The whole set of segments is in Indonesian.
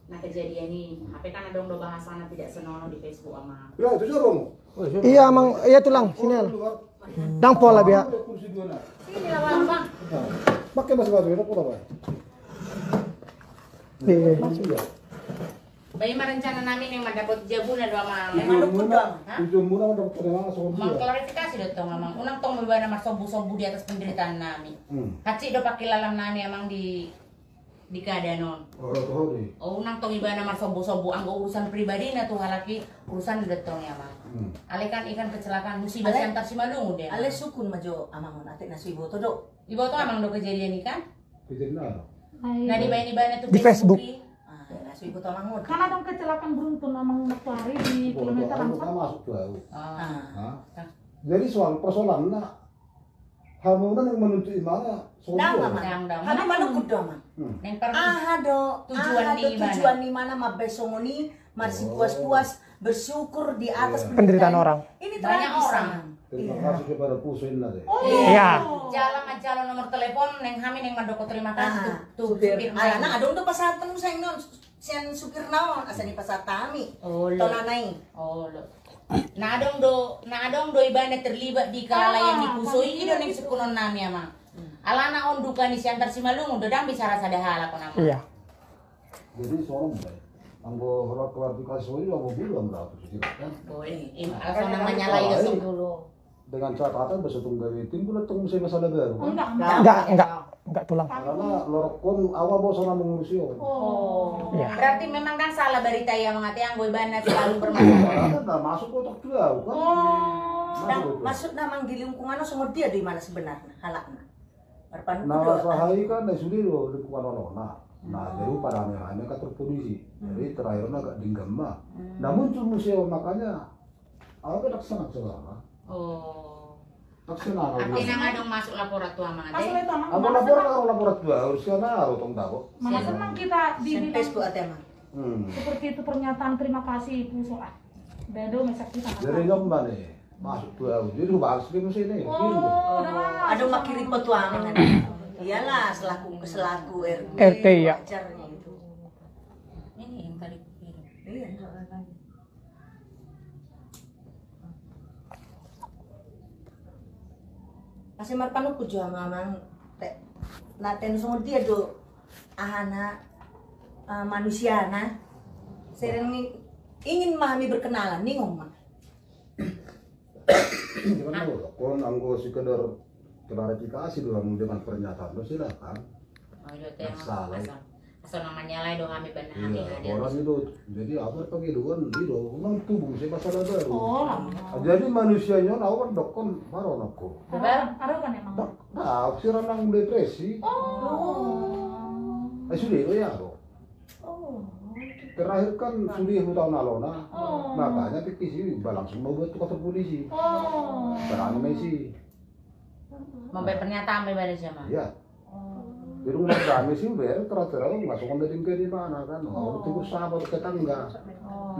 Nah kejadian ini, HP kan ada dong bahasana tidak senonoh di Facebook ama. Ya itu jorong. Iya mang, iya tulang sini. Dang pola biar. Sini lah bang. Pakai masih batu itu apa? Iya. Bayi rencana namin yang mendapat jabuna dua mang. Memang dukun dong. Itu muna mendapat perempuan soal Mang klarifikasi dong mamang. Unang tong membana mas sobu-sobu di atas penderitaan nami. Haci do pakai lalang nami emang di keadaan oh unang tong ibana mas sobu-sobu anggo urusan pribadi na tuh halaki urusan detong ya mang. Alekan ikan kecelakaan musibah antar si malungu deh. Ale sukun majo amangon ate nasi boto do. Ibu tuh emang do kejadian ikan? Kejadian Nah di bayi tuh di Facebook. Nasi boto amangon. Karena dong kecelakaan beruntun memang waktu hari di kilometer 4. masuk jauh. Jadi soal persoalan nak hamunan yang menuju mana? Dang. Hami manukut do mang. Neng per tujuan di mana mabesongoni masih puas-puas bersyukur di atas Penderitaan orang. Ini banyak orang. Terima kasih kepada pusuin lah deh. Iya. Jalan nomor telepon neng Hami neng Mandoko terima kasih tuh supir. Anak adong do pasatan saya non sian supir naon asa di pasatami. Tolanai. Oh lo. Nah adong do ibane terlibat di kelalaian di pusoi ido neng sukunon nami ama. Alana on duka ni siantar si malungu dodang bicara sadahala ko nama. Iya. Jadi soalnya baik. Anggo kalau klarifikasi soalnya mau bilang berapa sih kan? Boleh. Alasan namanya lah itu dulu. Dengan catatan bersatu dari tim pula tunggu saya masalah baru. Enggak tulang. Karena lorokon awal bos orang mengurusnya. Oh. Iya. Berarti memang kan salah berita yang mengati anggo ibana selalu bermasalah. Kan masuk kotak dua kan. Maksud namang di lingkungan semua dia di mana sebenarnya halakna. Nah, sahai kan dari sudi lo lingkungan orang. Nah, jadi pada aneh-aneh kan terpolisi. Jadi terakhirnya agak dinggama. Nah, muncul museum makanya aku tak senang selama. Oh. Tak senang. Artinya ngadong masuk laporan tua mang ade. Aku laporan dua harus karena harus tong tahu. Mana senang kita di Facebook ate mang. Seperti itu pernyataan terima kasih Ibu Soa. Bedo mesak kita. Dari nyomba nih. Masuk dua, jadi bahas di musim ini. Aduh makirim petuaman. Iyalah selaku RT ya. Wajarnya itu. Ini yang tadi kukirim. Iya. Masih marpanu ku jo mamang na ten semua dia do ahana manusia na. Sering ingin memahami berkenalan ningong mah. Gimana lo? Kalau anggo sekedar klarifikasi doang dengan pernyataan lo silakan. Oh itu salah. Asal namanya lah do kami benar kami hadir. Orang itu jadi apa pagi doang itu memang tubuh saya masalah baru. Oh. Jadi manusianya nawan dokon baru aku. Ada kan emang. Nah, siran nang depresi. Oh. Sudah ya lo. Oh. Terakhir kan sudah tahun alona. Makanya pikir balang semua buat kantor polisi. Oh. Berani Messi. Memberi pernyataan bebas sama. Iya. Di rumah kami sih terakhir masuk ke tinggal di mana kan. Oh, itu bersama tetangga.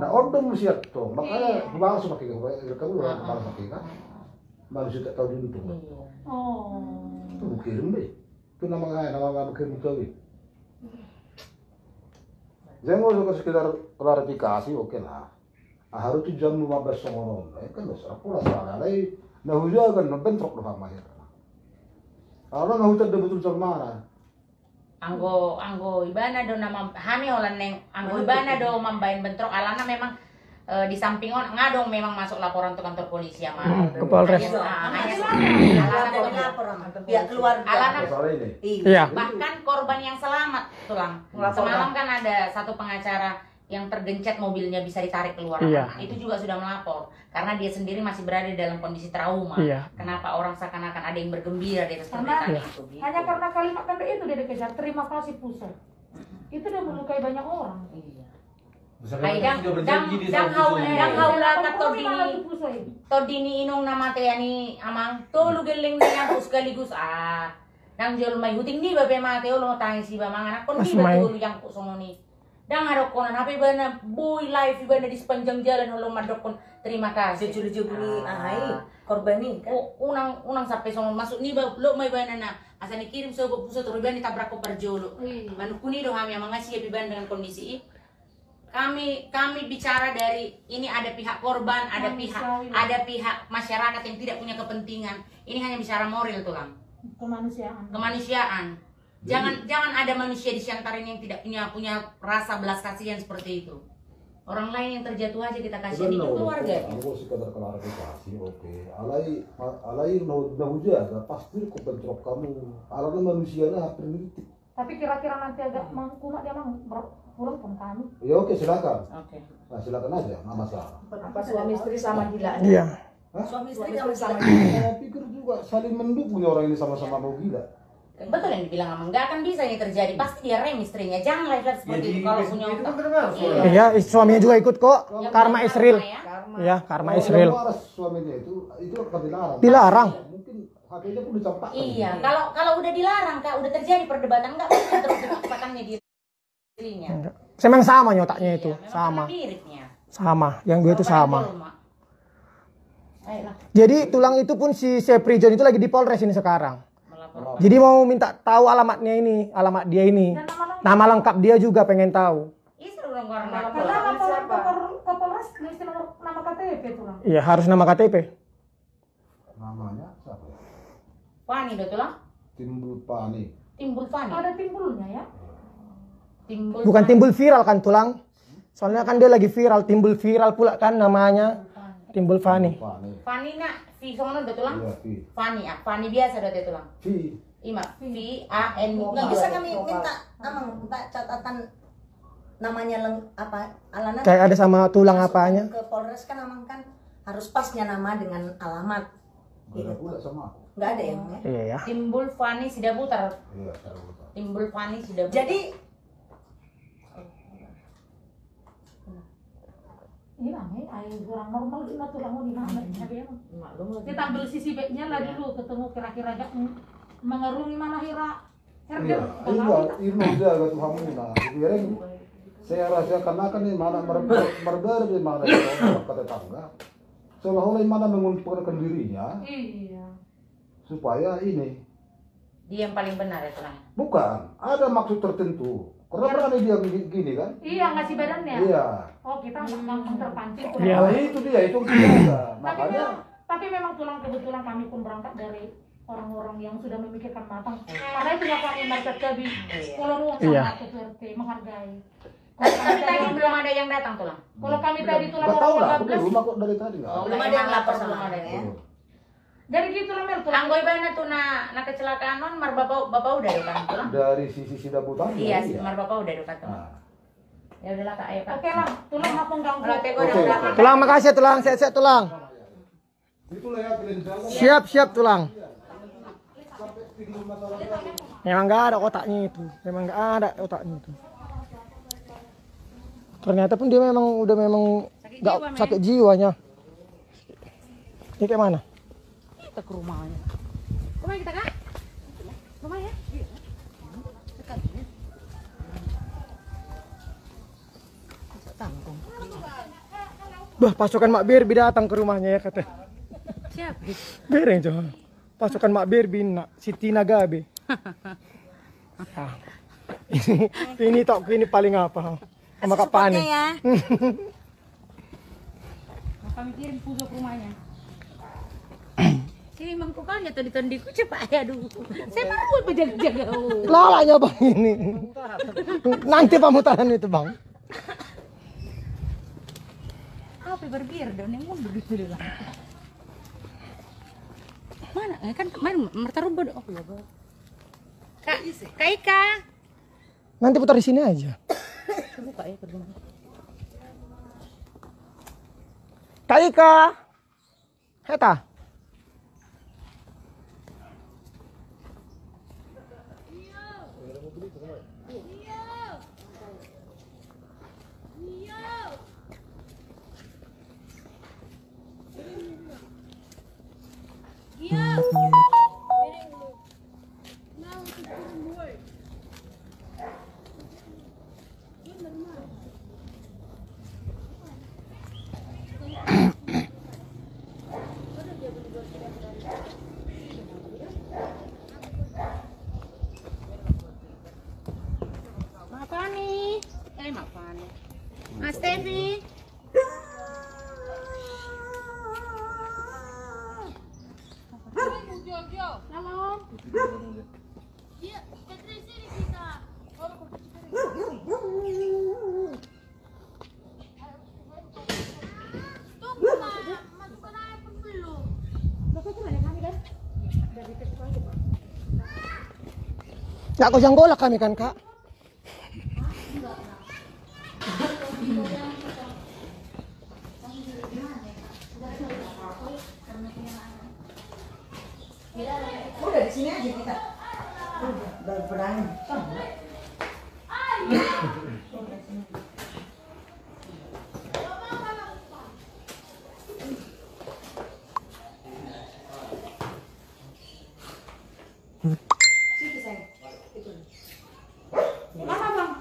Nah, ordem siap tuh. Makanya langsung pakai kamu langsung pakai kan. Manusia tak tahu dulu tuh. Oh. Tuh kirim deh. Itu nama kirim tuh. Saya mau suka sekedar klarifikasi, oke lah. Harus tuh jam 15 songonon, kan besar pula salah lagi. Nah hujan kan bentrok doh sama ya. Kalau nggak hujan betul betul mana? Anggo ibana do nama Hami olan neng anggo ibana do mambain bentrok alana memang di samping ngadong memang masuk laporan ke kantor polisi sama ke Polres. Pihak keluarga. Alana Iya. bahkan korban yang selamat tulang. Semalam kan ada satu pengacara yang tergencet mobilnya bisa ditarik keluar. Iya. Itu juga sudah melapor karena dia sendiri masih berada dalam kondisi trauma. Iya. Kenapa orang seakan-akan ada yang bergembira di atas Karena penderitaan itu? Gitu. hanya karena kalimat kan itu dia dikejar. Terima kasih pusat. Itu udah melukai banyak orang. Iya. Misalkan Dang haula todini inong nama ni amang tolu geling na yang sekaligus nang jol may huting ni babe mate ulo tangis si bamang anak kon di betul yang ku songo ni Dan adokon HP bana boy live bana di sepanjang jalan holo madokon. Terima kasih. Jujur beli korban nih kan. Unang sampai sama masuk nih lo may bana na asa kirim sa pusat rubian ditabrak ko parjolo. Manu kuni do kami mengasih biban dengan kondisi kami bicara dari ini ada pihak korban, ada pihak masyarakat yang tidak punya kepentingan. Ini hanya bicara moral tulang. Kemanusiaan. Jangan ada manusia di antara ini yang tidak punya rasa belas kasihan seperti itu. Orang lain yang terjatuh aja kita kasih ini keluarga. Aku sekedar klarifikasi, oke. Alai nahuja, pasti aku bentrok kamu. Alai manusianya primitif. Tapi kira-kira nanti agak kumat dia pulang pun kami. Ya oke, silakan. Oke. Nah, silakan aja, nggak masalah. Apa suami istri sama gila? Iya. Suami istri sama gila. Saya pikir juga saling mendukung orang ini sama-sama mau gila. Betul yang dibilang Amang, nggak akan bisa ini terjadi. Pasti dia rem istrinya. Jangan lihat seperti itu kalau punya otak. Iya, suaminya juga ikut kok. Karma Israel. Ya. Iya, karma Israel. Kalau suaminya itu akan dilarang. Dilarang. Mungkin HP-nya pun dicampakkan. Iya, kalau udah dilarang Kak, udah terjadi perdebatan nggak mungkin terus dipaksakannya dirinya. Memang sama nyotaknya itu, Iya, sama. Miripnya. Sama, yang dua itu sama. Ayolah, Jadi tulang itu pun si Sepri John itu lagi di Polres ini sekarang. melapor. Jadi mau minta tahu alamatnya ini, alamat dia ini. Nama lengkap dia juga pengen tahu. Istri orang orang Karena laporan ke Polres mesti nama KTP tulang. Iya, harus nama KTP. Namanya siapa ya? Fani betul lah. Timbul Pani. Timbul Fani. Ada timbulnya ya. Timbul. Bukan Fani. timbul viral kan tulang. Soalnya kan dia lagi viral, timbul viral pula kan namanya. Timbul Fani. Pani. Fani nak, V sono betul lah. Iya, Vi. Fani, Fani biasa udah itu lah. Vi. Ima, V-A-N. Nggak bisa kami minta catatan namanya alana. Kayak ada sama tulang apanya. Ke Polres kan Amang kan harus pasnya nama dengan alamat. Beda pula sama aku. Nggak ada yang ya. Iya ya. Timbul Fani Sidaputar. Iya, saya lupa. Timbul Fani Sidaputar. Jadi Ini namanya air orang normal ini tulang di mana? Kita ambil sisi baiknya lah dulu ketemu kira-kira agak mengerungi mana hira. Iya, ini jaga Tuhan muna. Kira saya rasa karena kan ini mana merber di mana ke tetangga. Seolah-olah mana mengumpulkan dirinya Iya. supaya ini Dia yang paling benar ya tulang. bukan ada maksud tertentu. Karena berani dia gini kan? Iya ngasih badannya. Iya. Oh kita gampang terpancing. Iya. Nah, itu dia itu kita. Tapi memang tulang kebetulan kami pun berangkat dari orang-orang yang sudah memikirkan matang. Karena itu ya kami market kabi. Kalau ruang Iya. sama PRT menghargai. Tapi tadi belum ada yang datang tulang. Kalau kami tadi tulang Gak tahu orang lah, aku di 13. rumah kok dari tadi nggak. Oh, belum memang ada yang lapor lapor sama belum ada ya. Jadi gitu lah Mel tulang. Anggoy bana tuh na kecelakaan non mar bapak udah kan tulang. Dari sisi Sidaputar. Iya, si mar bapak udah dekat tuh. Nah, Ya udahlah Kak, ayo Kak. Oke lah, tulang aku ganggu. Kalau Teko udah Oke. udah. Tulang makasih ya tulang, sehat-sehat tulang. itulah ya kalian jalan. Siap tulang. Memang nggak ada otaknya itu, memang nggak ada otaknya itu. Ternyata pun dia memang udah nggak sakit jiwanya. Ini kayak mana? Kita ke rumahnya. Kemana kita Kak? Rumah ya? Dekat. Tanggung. Bah, pasukan Mak Birbi datang ke rumahnya ya kata. Siapa? Bereng coba. Pasukan Mak Birbi nak Siti Nagabe. Ah. Ini tok ini paling apa? Sama Kak Pani. ya. Kami kirim puso ke rumahnya. Sini mangkuk kali atau ditandiku cepat ya aduh. Saya baru buat berjaga-jaga. Lalanya bang ini. Nanti pemutaran itu bang. Apa berbiar dong yang mundur gitu lah. Mana? Kan kemarin mertaruba oh ya Bang. Kak Ika. Nanti putar di sini aja. Buka ya kedua. Kak Ika. Heta. Mas Tevi. Halo. Iya, Patricia di kita. Tunggu lah, masukkan air pun belum. Ya kau jangan golak kami kan kak. Udah di sini aja kita. Udah berani. Situ sayang. Itu. Mana bang?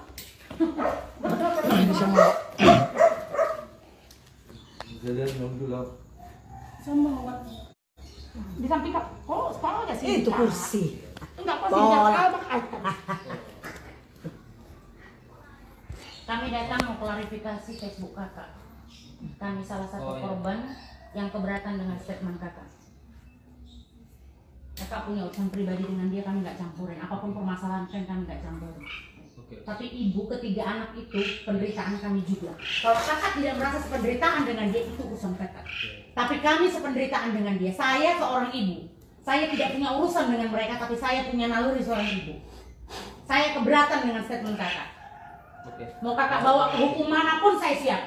Di samping kak. Oh sekarang aja sih. Itu kursi. Enggak pasti Bola. Kami datang mau klarifikasi Facebook kakak. Kami salah satu korban yang keberatan dengan statement kakak. Kakak punya urusan pribadi dengan dia, kami nggak campurin. Apapun permasalahan kami nggak campurin. Tapi ibu ketiga anak itu penderitaan kami juga. Kalau kakak tidak merasa sependeritaan dengan dia, itu urusan kakak. Tapi kami sependeritaan dengan dia. Saya seorang ibu. Saya tidak punya urusan dengan mereka, tapi saya punya naluri seorang ibu. Saya keberatan dengan statement kakak. Mau kakak bawa ke hukum manapun saya siap.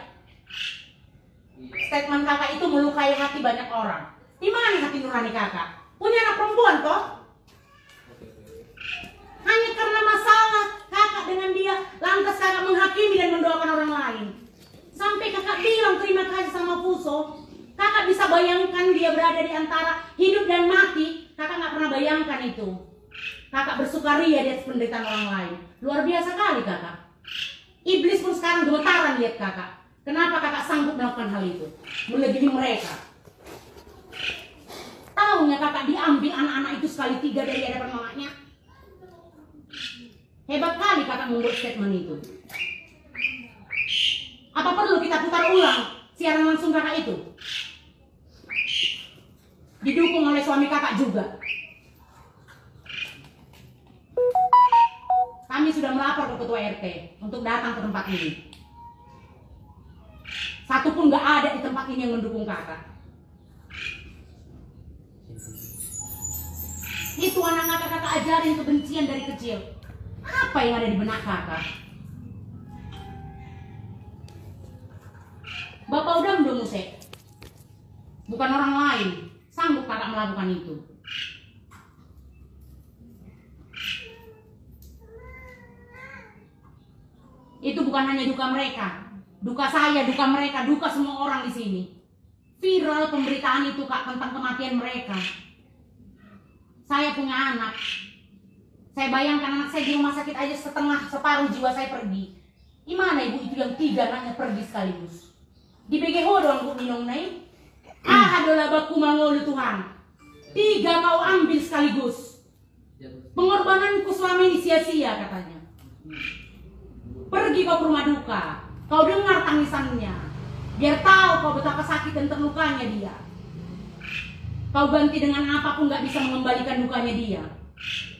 Statement kakak itu melukai hati banyak orang. Di mana hati nurani kakak? Punya anak perempuan toh? Hanya karena masalah kakak dengan dia, lantas kakak menghakimi dan mendoakan orang lain. Sampai kakak bilang terima kasih sama Puso. Kakak bisa bayangkan dia berada di antara hidup dan mati. Kakak nggak pernah bayangkan itu. Kakak bersukaria di atas penderitaan orang lain. Luar biasa kali kakak. Iblis pun sekarang gemetaran lihat kakak. Kenapa kakak sanggup melakukan hal itu? Melebihi mereka. Taunya kakak diambil anak-anak itu sekali 3 dari hadapan mamanya. Hebat kali kakak membuat statement itu. Apa perlu kita putar ulang siaran langsung kakak itu? Didukung oleh suami kakak juga. Kami sudah melapor ke ketua RT untuk datang ke tempat ini. Satu pun gak ada di tempat ini yang mendukung kakak. Itu anak-anak kakak ajarin kebencian dari kecil. Apa yang ada di benak kakak? Bapak udah mendongusek. Bukan orang lain. Sanggup kakak melakukan itu. Itu bukan hanya duka mereka. Duka saya, duka mereka, duka semua orang di sini. Viral pemberitaan itu kak tentang kematian mereka. Saya punya anak. Saya bayangkan anak saya di rumah sakit aja separuh jiwa saya pergi. Gimana ibu itu yang 3 anaknya pergi sekaligus? Di BGH doang bu minum naik. Adalah baku mangolu Tuhan. 3 kau ambil sekaligus. Pengorbananku selama ini sia-sia katanya. Pergi kau ke rumah duka. Kau dengar tangisannya. Biar tahu kau betapa sakit dan terlukanya dia. Kau ganti dengan apapun gak bisa mengembalikan dukanya dia.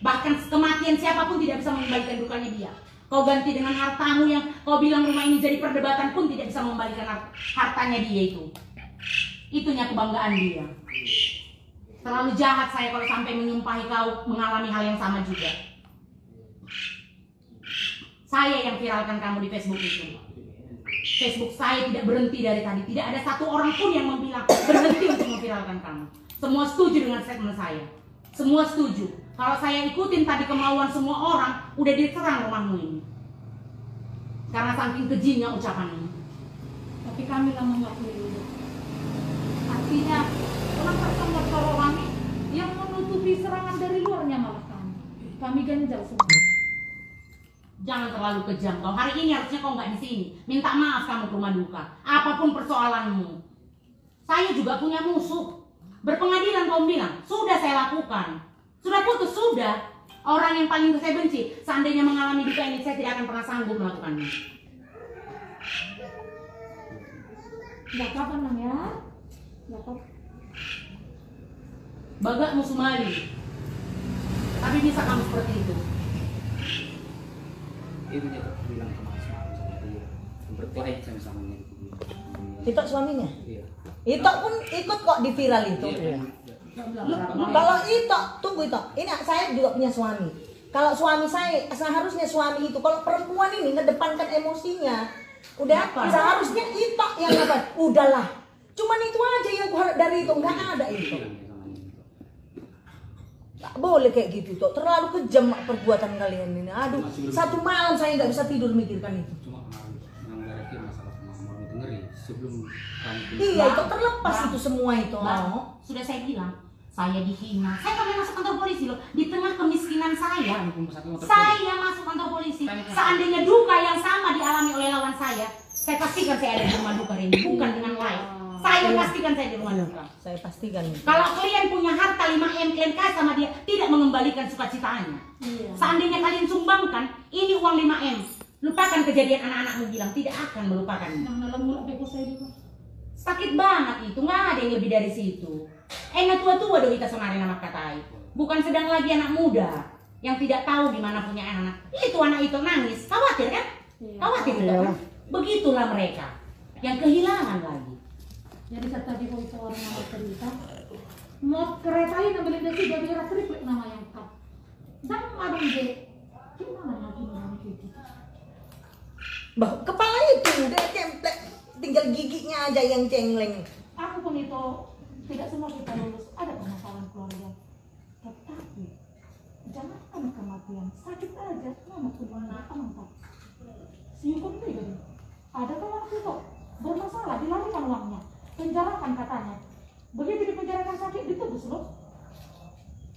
Bahkan kematian siapapun tidak bisa mengembalikan dukanya dia. Kau ganti dengan hartamu yang kau bilang rumah ini jadi perdebatan pun tidak bisa mengembalikan hartanya dia itu. Itunya kebanggaan dia. Terlalu jahat saya kalau sampai menyumpahi kau mengalami hal yang sama juga. Saya yang viralkan kamu di Facebook itu. Facebook saya tidak berhenti dari tadi. Tidak ada satu orang pun yang bilang berhenti untuk memviralkan kamu. Semua setuju dengan statement saya. Semua setuju. Kalau saya ikutin tadi kemauan semua orang, udah diserang rumahmu ini. Karena saking kejinya ucapan ini. Tapi kami lah mengakui itu. Artinya kenapa sama orang yang menutupi serangan dari luarnya malah kami. Kami ganjal semua. Jangan terlalu kejam kau. Hari ini harusnya kau nggak di sini. Minta maaf kamu ke rumah duka. Apapun persoalanmu. Saya juga punya musuh. Berpengadilan kau bilang, sudah saya lakukan. Sudah putus, sudah. Orang yang paling saya benci, seandainya mengalami duka ini, saya tidak akan pernah sanggup melakukannya. Nggak apa-apa Nang ya. Nggak apa-apa. Bagak musumali. Tapi bisa kamu seperti itu. Itu dia bilang ke Mas sama dia. Berkelahi sama dia. Itu suaminya? Iya. Itu pun ikut kok di viral itu. Iya. Kalau itu, tunggu itu. Ini saya juga punya suami. Kalau suami saya, seharusnya suami itu, kalau perempuan ini ngedepankan emosinya, udah seharusnya itu yang apa? Udahlah. Cuman itu aja yang gua harap dari itu, nggak ada itu. Nggak boleh kayak gitu tuh. Terlalu kejam perbuatan kalian ini. Aduh, satu malam saya nggak bisa tidur mikirkan itu. Cuma menghadapi masalah kemampuan itu ngeri sebelum kamu. Iya, itu terlepas itu semua itu. Sudah saya bilang, saya dihina. Saya kami masuk kantor polisi loh. Di tengah kemiskinan saya masuk kantor polisi. Seandainya duka yang sama dialami oleh lawan saya pastikan saya ada di rumah duka ini, bukan dengan lain. Saya pastikan saya di rumah duka. Saya pastikan. Kalau kalian punya harta 5M, kalian kasih sama dia, tidak mengembalikan sukacitaannya. Iya. Seandainya kalian sumbangkan, ini uang 5M. Lupakan kejadian anak-anakmu bilang, tidak akan melupakannya. Yang dalam mulut beko saya juga. Sakit banget itu, nggak ada yang lebih dari situ. Tua-tua do kita sonari nama katai. Bukan sedang lagi anak muda yang tidak tahu gimana punya anak. Itu anak itu nangis, khawatir kan? Iya. Khawatir itu kan? Begitulah mereka yang kehilangan lagi. Jadi saya tadi kalau seorang nama cerita, mau kereta ini beli dari daerah triplet nama yang kap. Dan abang dia, gimana lagi orang gitu? Kepala itu udah template, tinggal giginya aja yang cengleng. Aku pun itu tidak semua kita lulus, ada permasalahan keluarga. Tetapi jangan karena kematian, sakit aja, nama pun tak. Simpul juga nih. Ada kawan itu bermasalah, dilarikan uangnya, penjarakan katanya. Begitu dipenjarakan sakit ditebus loh.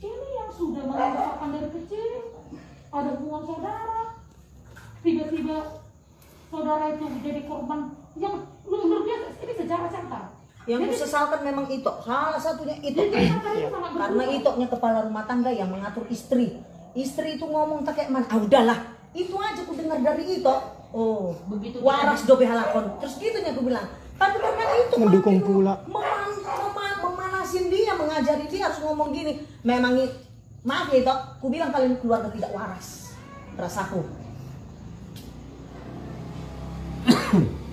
Ini yang sudah merasakan dari kecil, ada hubungan saudara, tiba-tiba saudara itu menjadi korban yang menurut dia ini sejarah centang. Yang disesalkan memang itu, salah satunya itu. Karena itoknya kepala rumah tangga yang mengatur istri. Istri itu ngomong tak kayak mana, udahlah. Itu aja ku dengar dari itu. Oh, begitu waras dobe halakon. Terus gitunya aku bilang. Tapi karena itu mendukung pula. Memanasin dia, mengajari dia harus ngomong gini. Memang maaf ya itu, ku bilang kalian keluarga tidak waras. Rasaku.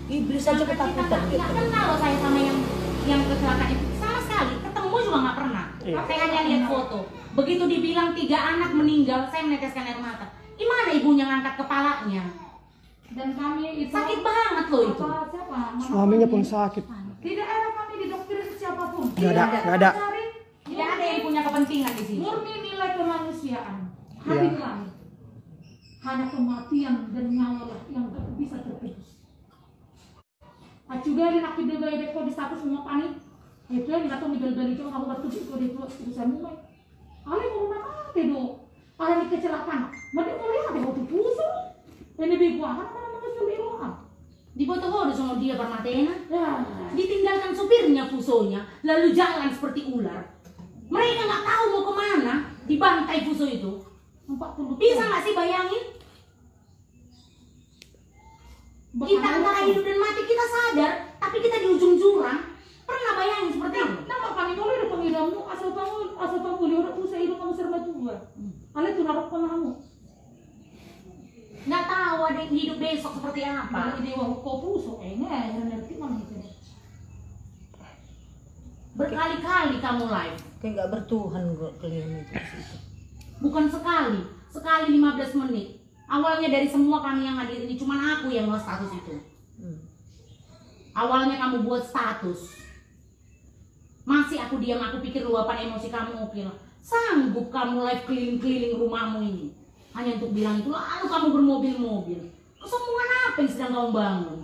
Iblis saja ketakutan gitu. Nggak kenal loh saya sama yang kecelakaan itu sama sekali, ketemu juga nggak pernah. Saya hanya lihat foto. Begitu dibilang 3 anak meninggal, saya meneteskan air mata. Gimana ibunya ngangkat kepalanya? Dan kami itu sakit banget loh itu. Suaminya pun sakit. Tidak ada kami didokterin siapapun. Nggak ada. Tidak ada yang punya kepentingan di sini. Murni nilai kemanusiaan. Hati nurani. Hanya kematian dan nyawa lah yang tak bisa tertebus. Juga di nakit dia gaya deko di status semua panik. Itu yang nggak tahu beli itu aku batu itu di urusan mulai. Ale mau mati do. Ada di kecelakaan. Mati mau lihat ada waktu pusing. Ini bego akan mana sulit orang. Di foto sama dia permatena. Ditinggalkan supirnya fusonya, lalu jalan seperti ular. Mereka nggak tahu mau kemana. Dibantai fuso itu. Bisa nggak sih bayangin? Kita antara hidup dan mati kita sadar, tapi kita di ujung jurang. Pernah bayangin seperti itu? Nama kami kalau ada penghidamu asal tahu lihat usai hidup kamu serba tua. Ale itu naruh kamu. Nggak tahu ada yang hidup besok seperti apa. Dewa kau pusuk ngerti mana itu. Berkali-kali kamu live. Kayak nggak bertuhan kalian itu. Bukan sekali 15 menit. Awalnya dari semua kami yang hadir ini, cuma aku yang nge status itu. Awalnya kamu buat status. Masih aku diam, aku pikir luapan emosi kamu oke lah. Sanggup kamu live keliling-keliling rumahmu ini. Hanya untuk bilang itu, lalu kamu bermobil-mobil. Kesombongan apa yang sedang kamu bangun?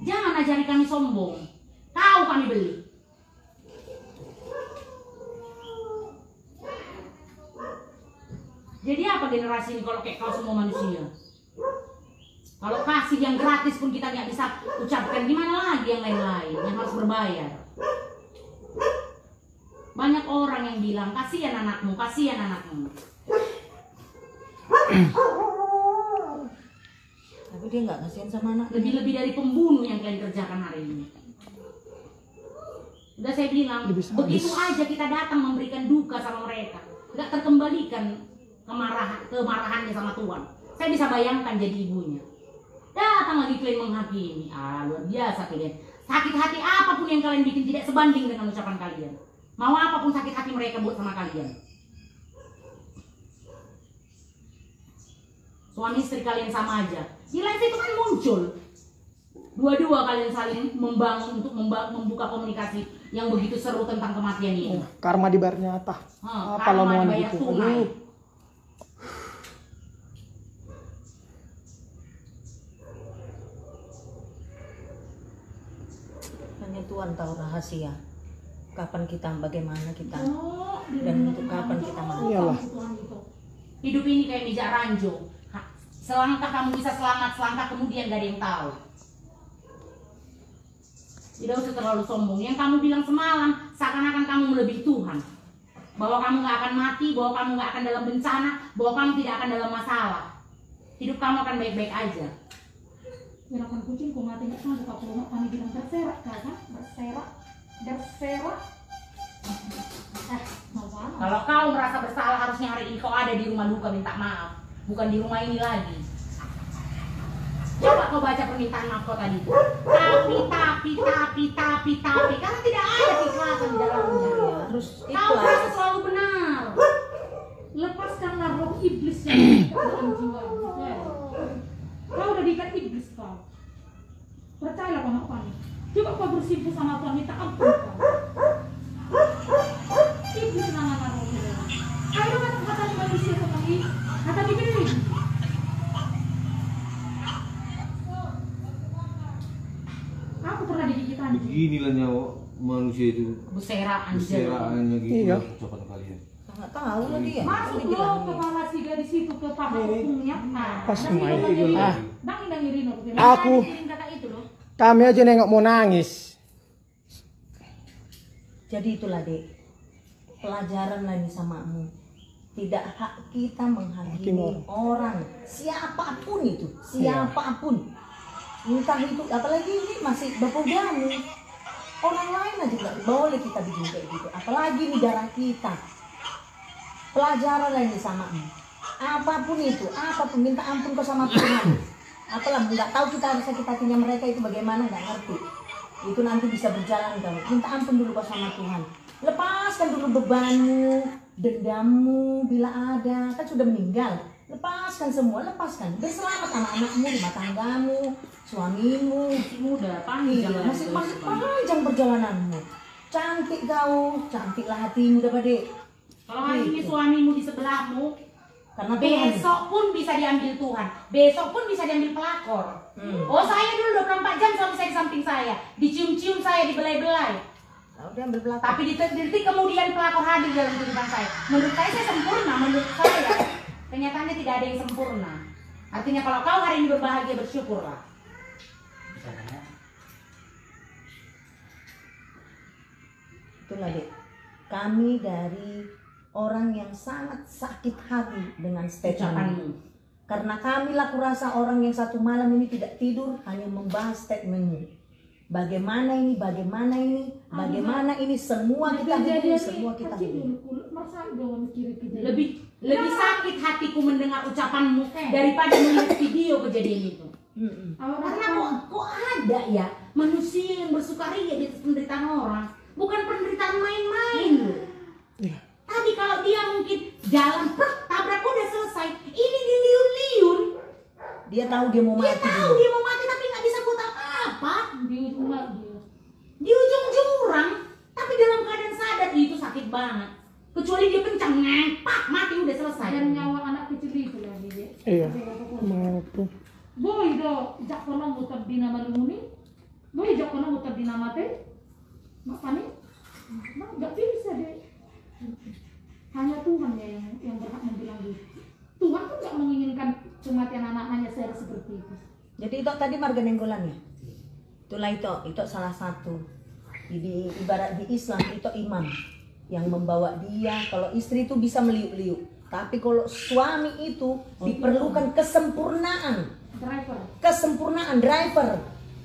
Jangan ajari kami sombong. Tahu kami beli. Jadi apa generasi ini kalau kayak kau semua manusia? Kalau kasih yang gratis pun kita nggak bisa ucapkan, gimana lagi yang lain-lain yang harus berbayar? Banyak orang yang bilang kasihan anakmu, kasihan anakmu. dia nggak kasihan sama anak. Lebih-lebih dari pembunuh yang kalian kerjakan hari ini. Udah saya bilang, begitu aja kita datang memberikan duka sama mereka, nggak terkembalikan kemarahannya sama Tuhan. Saya bisa bayangkan jadi ibunya. Datang lagi kalian menghakimi. Luar biasa kalian. Sakit hati apapun yang kalian bikin tidak sebanding dengan ucapan kalian. Mau apapun sakit hati mereka buat sama kalian. Suami istri kalian sama aja. Di live itu kan muncul. Dua-dua kalian saling membangun untuk membuka komunikasi yang begitu seru tentang kematian ini. Karma dibayar nyata. Apa lamuan gitu. Aduh. Hanya Tuhan tahu rahasia. Kapan kita, bagaimana kita, dan untuk kapan kita mati. Iyalah. Hidup ini kayak mijak ranjau. Selangkah kamu bisa selamat, selangkah kemudian gak ada yang tahu. Tidak usah terlalu sombong. Yang kamu bilang semalam seakan-akan kamu melebihi Tuhan. Bahwa kamu gak akan mati, bahwa kamu gak akan dalam bencana, bahwa kamu tidak akan dalam masalah. Hidup kamu akan baik-baik aja. Gerakan kucing kok mati nggak sanggup kalau kami bilang terserak kan? Berserak. Kalau kau merasa bersalah harusnya hari ini kau ada di rumah duka minta maaf, bukan di rumah ini lagi. Coba kau baca permintaan maaf kau tadi. Tapi, karena tidak ada keikhlasan di dalamnya. Terus Kau merasa selalu benar. Lepaskanlah roh iblis yang diikat dalam jiwamu. Kau udah diikat iblis kau. Percayalah sama Tuhan. Coba kau bersimpuh sama Tuhan, minta ampun kau. Iblis nama rohnya. Ayo kata manusia sekali, kata diberi. Aku pernah digigit anjing. Beginilah nyawa manusia itu. Berseraannya gitu. Iya. Ucapan kalian. nggak tahu lah dia. Masuk loh kepala siga di situ ke paha hukumnya. Pas main itu. Dang Irino. Aku. Kata itu loh. Kami aja nengok mau nangis. Jadi itulah dek, pelajaran lagi samamu. Tidak hak kita menghakimi orang, siapapun itu, siapapun. Entah itu, apalagi ini masih berpogami. Orang lain aja nggak boleh kita bikin kayak gitu. Apalagi di darah kita. Pelajaran lagi samamu. Apapun itu, apapun minta ampun ke sama Tuhan. Apalah, nggak tahu kita harus sakit hatinya mereka itu bagaimana, nggak ngerti. Itu nanti bisa berjalan kamu. Minta ampun dulu sama Tuhan. Lepaskan dulu bebanmu, dendammu bila ada, kan sudah meninggal. Lepaskan semua, lepaskan. Biar selamat anak-anakmu, rumah tanggamu, suamimu. Masih muda, panjang. Masih panjang perjalananmu. Cantik kau, cantiklah hatimu dapat dek. Kalau hari ini suamimu di sebelahmu, karena besok pun bisa diambil Tuhan, besok pun bisa diambil pelakor. Oh saya dulu 24 jam suami saya di samping saya, dicium-cium saya, dibelai-belai. Udah ambil belakang. Tapi di detik kemudian pelakor hadir dalam kehidupan saya. Menurut saya sempurna, menurut saya. Kenyataannya tidak ada yang sempurna. Artinya kalau kau hari ini berbahagia, bersyukurlah. Itulah dek, kami dari orang yang sangat sakit hati dengan statementmu. Karena kami laku rasa orang yang satu malam ini tidak tidur hanya membahas statementmu. Bagaimana ini, semua kita hidup, semua kita hidup. Lebih sakit hatiku mendengar ucapanmu daripada melihat video kejadian itu. Karena kok ada ya manusia yang bersukaria di atas penderitaan orang, bukan penderitaan main-main. Tadi kalau dia mungkin jalan tabrak udah selesai, ini diliun-liun. Dia tahu dia mau mati. Dia mau mati tapi nggak bisa buat apa-apa. Di ujung jurang, tapi dalam keadaan sadar itu sakit banget. Kecuali dia kencang ngempak mati udah selesai. Dan nyawa anak kecil itu lagi dia. Iya. Mampu. Boy do jak kono muter di nama lumuni. Boy jak kono muter di nama teh. Makanya nggak bisa deh. Hanya Tuhan ya yang berhak membilang gitu. Tuhan pun nggak menginginkan kematian anak-anaknya seperti itu. Jadi itu tadi marga nenggolannya. Itulah itu salah satu. Di ibarat di Islam itu imam yang membawa dia. Kalau istri itu bisa meliuk-liuk, tapi kalau suami itu diperlukan kesempurnaan. Driver. Kesempurnaan driver.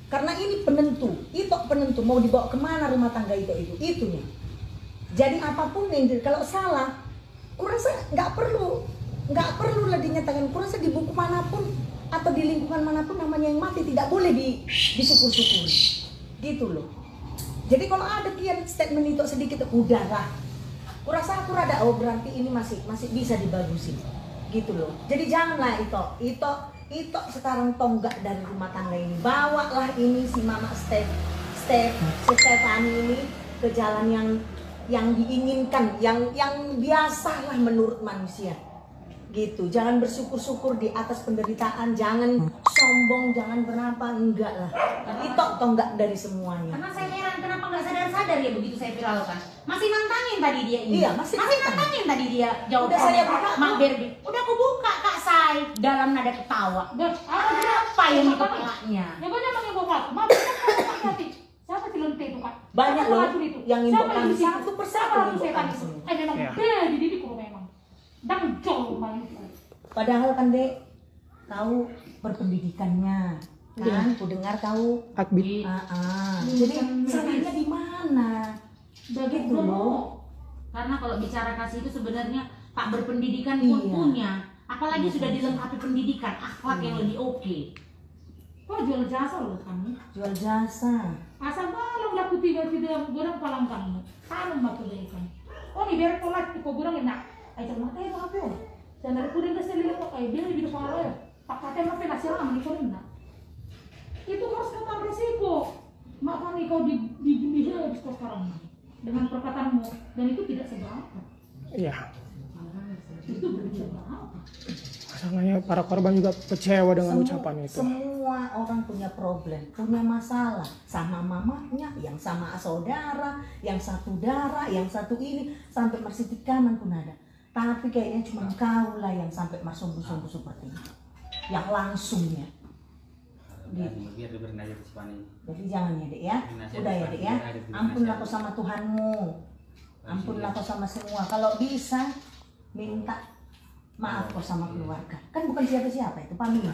Karena ini penentu, itu penentu mau dibawa kemana rumah tangga itu itunya. Jadi apapun yang kalau salah, kurasa nggak perlu lah dinyatakan. Kurasa di buku manapun atau di lingkungan manapun namanya yang mati tidak boleh disyukur-syukuri, gitu loh. Jadi kalau ada kian statement itu sedikit, udahlah. Kurasa aku rada berarti ini masih bisa dibagusin, gitu loh. Jadi janganlah itu sekarang tonggak dari rumah tangga ini, bawalah ini si Mama Stefani ini ke jalan yang diinginkan, yang biasalah menurut manusia, gitu. Jangan bersyukur-syukur di atas penderitaan, jangan sombong, jangan berapa, enggak lah. Itu tonggak dari semuanya. Karena saya heran kenapa nggak sadar-sadar ya begitu saya viralkan. Masih nantangin tadi dia ini. Iya, masih nantangin tadi dia jawab. Udah saya buka, Mak Berbi. Udah aku buka Kak Sai dalam nada ketawa. Apa yang di kepalanya? Ya banyak yang bawa. Mama hati. Siapa cilente itu Kak? Banyak loh yang infokan satu persatu. Memang dia dididik kok memang. Dan jauh main. Padahal kan Dek, tahu berpendidikannya. Kan, ku dengar tahu Akbit. Jadi salahnya di mana? Begitu loh. Karena kalau bicara kasih itu sebenarnya tak berpendidikan pun punya. Apalagi sudah dilengkapi pendidikan, akhlak yang lebih oke. Kok jual jasa loh kamu? Jual jasa. Asal malam laku tiba-tiba goreng palang kamu. Tanam batu berikan. Oh nih biar kolat kok goreng enak. Ayo mata ya apa? Dan dari kuda ke sini kok kayak dia lebih depan ya. Tak kata apa hasil am di kolam. Itu harus kata resiko. Maaf nih kau di habis kau sekarang dengan perkataanmu dan itu tidak seberapa. Iya. Itu berapa? Masalahnya para korban juga kecewa dengan ucapan itu. Semua orang punya problem, punya masalah sama mamanya, yang sama saudara, yang satu darah, yang satu ini, sampai masih tikaman pun ada. Tapi kayaknya cuma kau lah yang sampai masuk-masuk seperti ini, yang langsungnya. Gitu. Jadi jangan ya Dek ya, udah ya Dek ya, ampunlah kau sama Tuhanmu, ampunlah kau sama semua. Kalau bisa minta maaf kau sama keluarga, kan bukan siapa-siapa itu pamit, ya?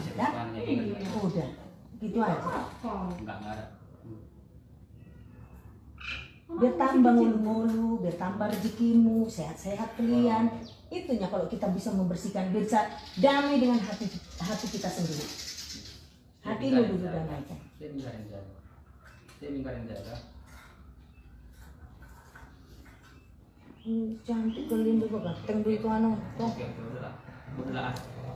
Udah, gitu aja. Biar tambah ngulu-ngulu, biar tambah rezekimu, sehat-sehat kalian. Itunya kalau kita bisa membersihkan, bisa damai dengan hati kita sendiri. Hati lu dulu damaikan. Cantik kalian juga ganteng itu anu. Tuh.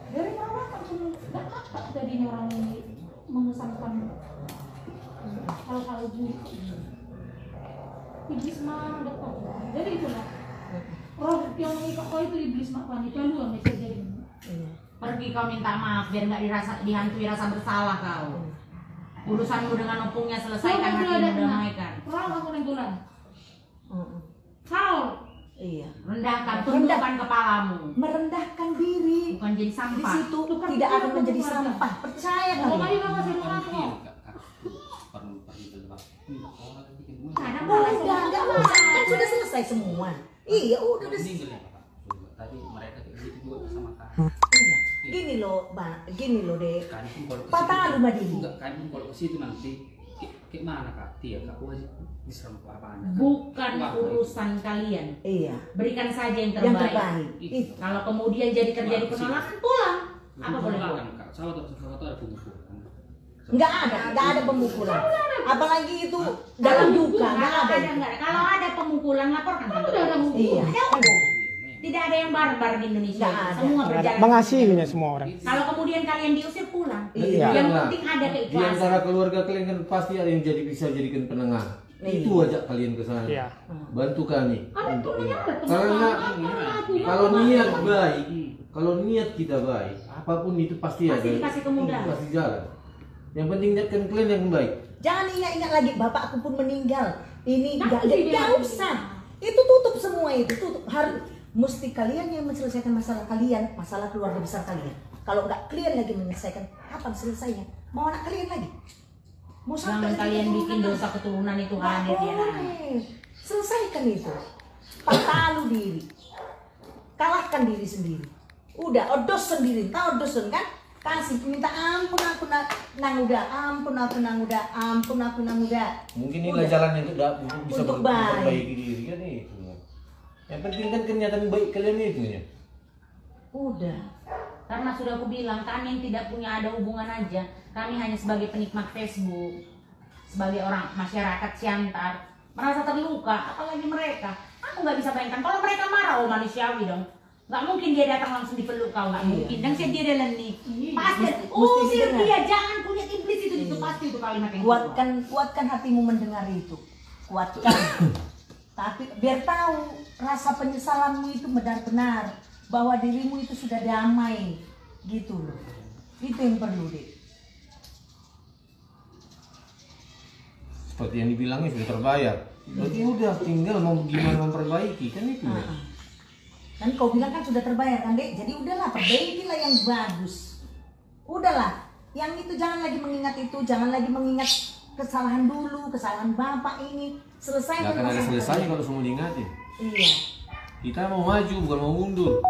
Dari mana kamu nggak apa tadinya orang ini mengesankan hal-hal buruk. Iblis mah dekat. Jadi itulah. Roh yang mengikat kau itu iblis mak wanita lu yang bisa jadi. Pergi kau minta maaf biar nggak dihantui rasa bersalah kau. Urusanmu dengan opungnya selesaikan, hatimu damaikan. Orang aku nenggolan. Kau. Iya. Rendahkan, tundukkan kepalamu. Merendahkan diri. Bukan jadi sampah. Di situ tidak akan menjadi sampah. Percaya Kalau kalian. kamu masih mengaku. Enggak usah, kan sudah selesai semua. Iya, udah Tadi mereka kayak gitu juga sama Kak. Gini loh, gini loh Dek. Patah lu Madini. Enggak kan kalau ke situ nanti kayak mana Kak? Kak wajib diserang ke apa Anda? Bukan urusan kalian. Iya. Berikan saja yang Yang terbaik. terbaik. Itu. Kalau kemudian terjadi penolakan, pulang. Apa boleh buat? Kak? Sahabat ada pemukulan. Enggak ada pemukulan. Apalagi itu dalam duka, enggak ada. Kalau ada pemukulan, laporkan. Iya. Tidak ada yang barbar di Indonesia. Nggak ada. Semua berjalan. Mengasihinya semua orang. Kalau kemudian kalian diusir, pulang. Iya. Yang penting ada Di keikhlasan. antara keluarga kalian kan pasti ada yang bisa jadikan penengah. Itu ajak kalian ke sana. Iya. Bantu kami untuk ini. Karena Kalau niat baik, kalau niat kita baik, apapun itu pasti ada. Pasti dikasih kemudahan. Pasti jalan. Yang penting niatkan kalian yang baik. Jangan ingat-ingat lagi bapakku pun meninggal. Ini Nah, enggak usah. Itu tutup semua itu, tutup. Harus mesti kalian yang menyelesaikan masalah kalian, masalah keluarga besar kalian. Kalau enggak kalian lagi menyelesaikan, kapan selesainya? Mau anak kalian lagi? Mau Jangan sampai kalian lagi bikin dosa keturunan itu hadir ya. Selesaikan itu. Patalu diri. Kalahkan diri sendiri. Udah, odos sendiri. Tahu odosun kan? kasih minta ampun aku nang udah Mungkin Udah. inilah jalannya untuk bisa Untuk baik. memperbaiki diri kan itu. Yang penting kan kenyataan baik kalian itu ya. udah. Karena sudah aku bilang, kami yang tidak punya ada hubungan aja. Kami hanya sebagai penikmat Facebook, sebagai orang masyarakat Siantar, merasa terluka, apalagi mereka. Aku nggak bisa bayangkan, kalau mereka marah, oh manusiawi dong. Nggak mungkin dia datang langsung dipeluk kau, nggak mungkin. Dan dia nih. Pasti, usir dia, jangan punya iblis itu pasti itu kalimat yang Kuatkan hatimu mendengar itu. Kuatkan. Tapi biar tahu rasa penyesalanmu itu benar-benar bahwa dirimu itu sudah damai gitu loh. Itu yang perlu deh. Seperti yang dibilangnya sudah terbayar. Berarti udah tinggal mau gimana memperbaiki kan itu ya. Kan kau bilang kan sudah terbayar kan dek. Jadi udahlah perbaikilah yang bagus. Udahlah. Yang itu jangan lagi mengingat itu, jangan lagi mengingat kesalahan dulu, kesalahan bapak ini. Selesai. Gak akan ada selesai kalau semua diingatin. Iya. Kita mau maju bukan mau mundur.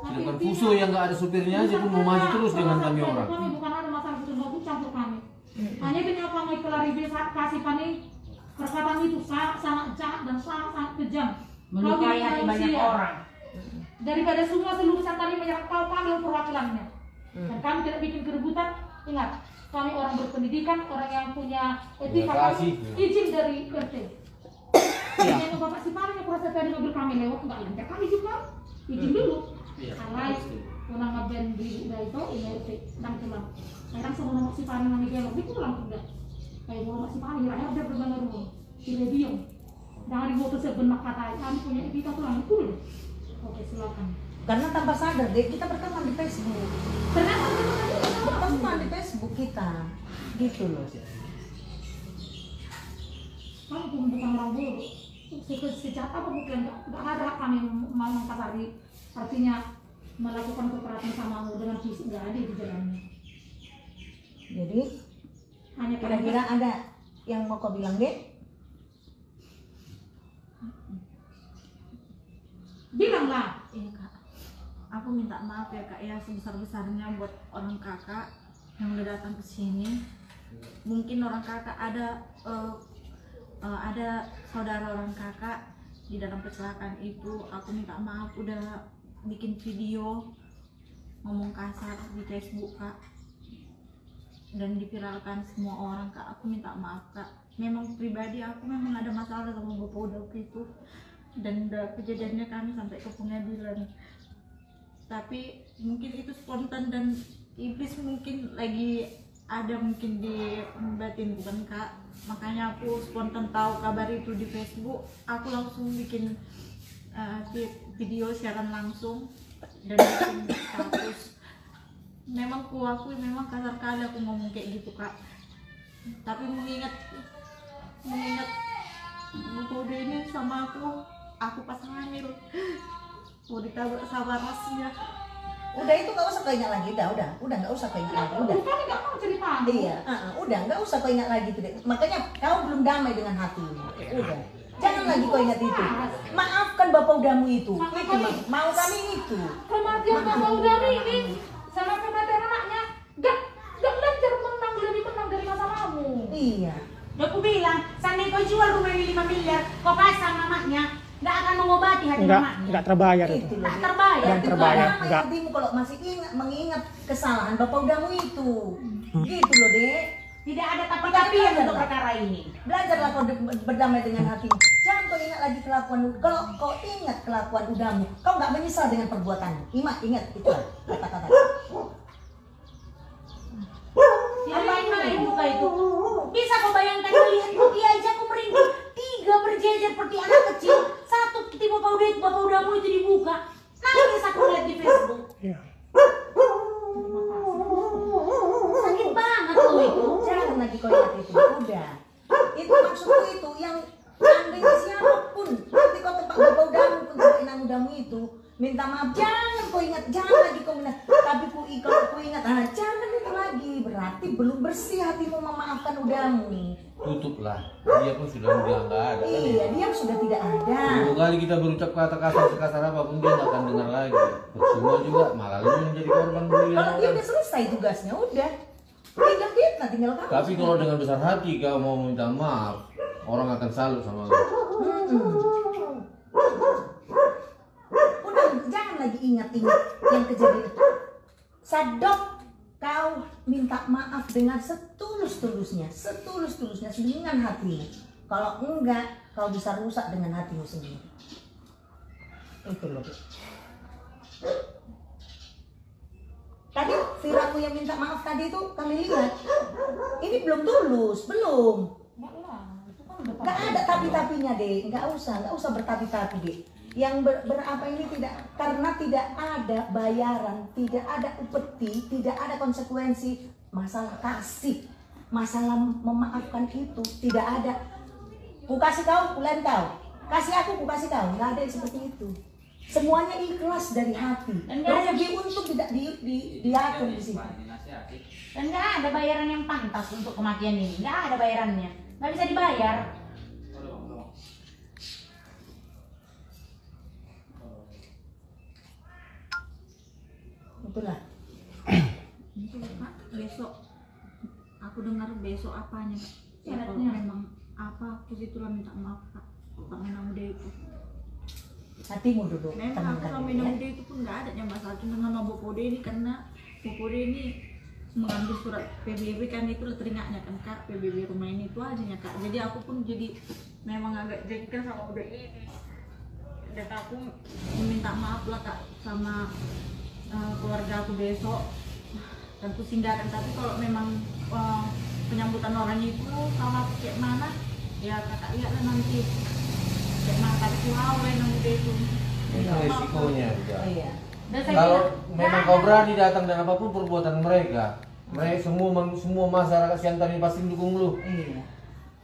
Sedangkan Fuso yang nggak ada supirnya aja pun mau maju terus dengan kami orang. Kami bukan ada masalah itu, nggak campur kami. Hanya dengan kami klarifikasi kami perkataan itu sangat jahat dan sangat kejam. melukai hati banyak orang. Daripada semua seluruh Santari menyerang kami perwakilannya. Dan kami tidak bikin keributan. Ingat, kami orang berpendidikan, orang yang punya etika, kami izin dari RT. Yang Bapak Sipari yang kurasa tadi mobil kami lewat nggak lancar, kami juga izin dulu. Alay, punang ngeband di itu ini RT dan pulang. Sekarang sebelum Bapak Sipari nami gelok itu pulang sudah. Kayak Bapak Sipari rakyat dia berbangun rumah di radio. Jangan dibuat sebenak kata kami punya etika tuh lang cool. Oke, silakan. Karena tanpa sadar deh kita berteman di Facebook. Ternyata Berteman di Facebook kita. Gitu loh. kami pun bukan orang buruk. Sejak apa bukan nggak ada hak kami mau mengkatari artinya melakukan kekerasan samamu dengan fisik nggak ada di jalannya. Jadi Hanya kira-kira ada yang mau kau bilang deh? bilanglah. Iya kak, aku minta maaf ya kak ya sebesar-besarnya buat orang kakak yang udah datang ke sini. Mungkin orang kakak ada saudara orang kakak di dalam kecelakaan itu. Aku minta maaf udah bikin video ngomong kasar di Facebook kak dan diviralkan semua orang kak. Aku minta maaf kak. Memang pribadi aku memang ada masalah sama bapak udah itu. Dan udah kejadiannya kami sampai ke pengadilan, tapi mungkin itu spontan dan iblis mungkin lagi ada mungkin di batin bukan kak. Makanya aku spontan tahu kabar itu di Facebook, aku langsung bikin video siaran langsung dan bikin status. Memang aku memang kasar kali aku ngomong kayak gitu kak, tapi mengingat Bukode ini sama aku pas hamil mau ditabrak sama rasnya. Udah itu nggak usah kau ingat lagi, udah nggak usah kau ingat lagi, udah. Kami nggak mau cerita. Iya, udah nggak usah kau ingat lagi tuh deh. Makanya kau belum damai dengan hatimu. Udah, jangan lagi kau ingat itu. Maafkan bapak udamu itu. Itu mau kami itu. Kematian bapak udah ini sama kematian anaknya gak lancar menang, lebih menang dari masalahmu. Iya. Udah aku bilang, seandainya kau jual rumah ini 5 miliar, kau pasang mamahnya, nggak akan mengobati hati mamahnya. Enggak terbayar itu. Itu Tak loh. terbayar. Yang terbayar, Damai enggak. hatimu kalau masih mengingat kesalahan bapak udamu itu. Gitu loh dek. Tidak ada tapi-tapian untuk perkara ini. Belajarlah kau berdamai dengan hatimu. Jangan kau ingat lagi kelakuan. Kalau kau ingat kelakuan udamu, kau nggak menyesal dengan perbuatanmu. Ingat itu kata-kata. Apa duka itu? Bisa kau bayangkan melihat Mutia aja aku merinding. 3 berjejer seperti anak kecil. Satu tiba bapak udamu itu dibuka. Nangis aku lihat di Facebook. Iya. Sakit banget loh itu. Jangan lagi kau ingat itu. Udah. Itu maksudku itu yang andainya siapapun nanti kau tempat bapak udamu, inang udamu itu minta maaf. Jangan kau ingat, jangan lagi kau ingat. Tapi kalau ku ingat, jangan itu lagi berat. berarti belum bersih hatimu memaafkan udamu. Tutuplah. Dia pun sudah nggak ada kan Iya, ya. dia sudah tidak ada. Dua kali kita berucap kata kasar apapun dia nggak akan dengar lagi. Percuma juga malah lu menjadi korban bulian Kalau dia orang. udah selesai tugasnya, udah. Tinggal fitnah, tinggal kamu. Tapi kalau dengan besar hati kau mau minta maaf, orang akan salut sama lu. Udah, jangan lagi ingat-ingat yang kejadian. Sadok, kau minta maaf dengan setulus-tulusnya dengan hatimu. Kalau enggak, kau bisa rusak dengan hatimu sendiri. Itu loh. Tadi Viraku yang minta maaf tadi itu kami lihat, ini belum tulus, belum. Nggak ada tapi-tapinya deh, nggak usah bertapi-tapi deh. Yang berapa ini tidak, karena tidak ada bayaran, tidak ada upeti, tidak ada konsekuensi. Masalah kasih, masalah memaafkan itu tidak ada. Ku kasih kau, ku lain kau. Kasih aku, ku kasih kau. Nggak ada yang seperti itu. Semuanya ikhlas dari hati. Rugi untung tidak diatur di sini. Dan nggak ada bayaran yang pantas untuk kematian ini. Nggak ada bayarannya. Nggak bisa dibayar. Itulah. Pak, besok aku dengar besok apanya. Ya, kalau memang apa aku situlah minta maaf Kak. Pak Menang Muda itu. Hatimu duduk. Memang aku sama Menang Muda itu pun nggak ada yang masalah cuma sama Bopode ini karena Bopode ini mengambil surat PBB kan itu teringatnya kan Kak, PBB rumah ini itu aja ya Kak. Jadi aku pun jadi memang agak jengkel sama udah ini. Dan aku meminta maaf lah Kak sama keluarga aku besok. Tentu singgahkan, tapi kalau memang penyambutan orangnya itu sama kayak mana ya kakak lihatlah nanti kayak mana tadi kuawe namun itu Itu resikonya. Iya. Dan saya Kalau bilang, memang kau berani datang dan apapun perbuatan mereka, semua masyarakat Siantar ini pasti mendukung lu. Iya.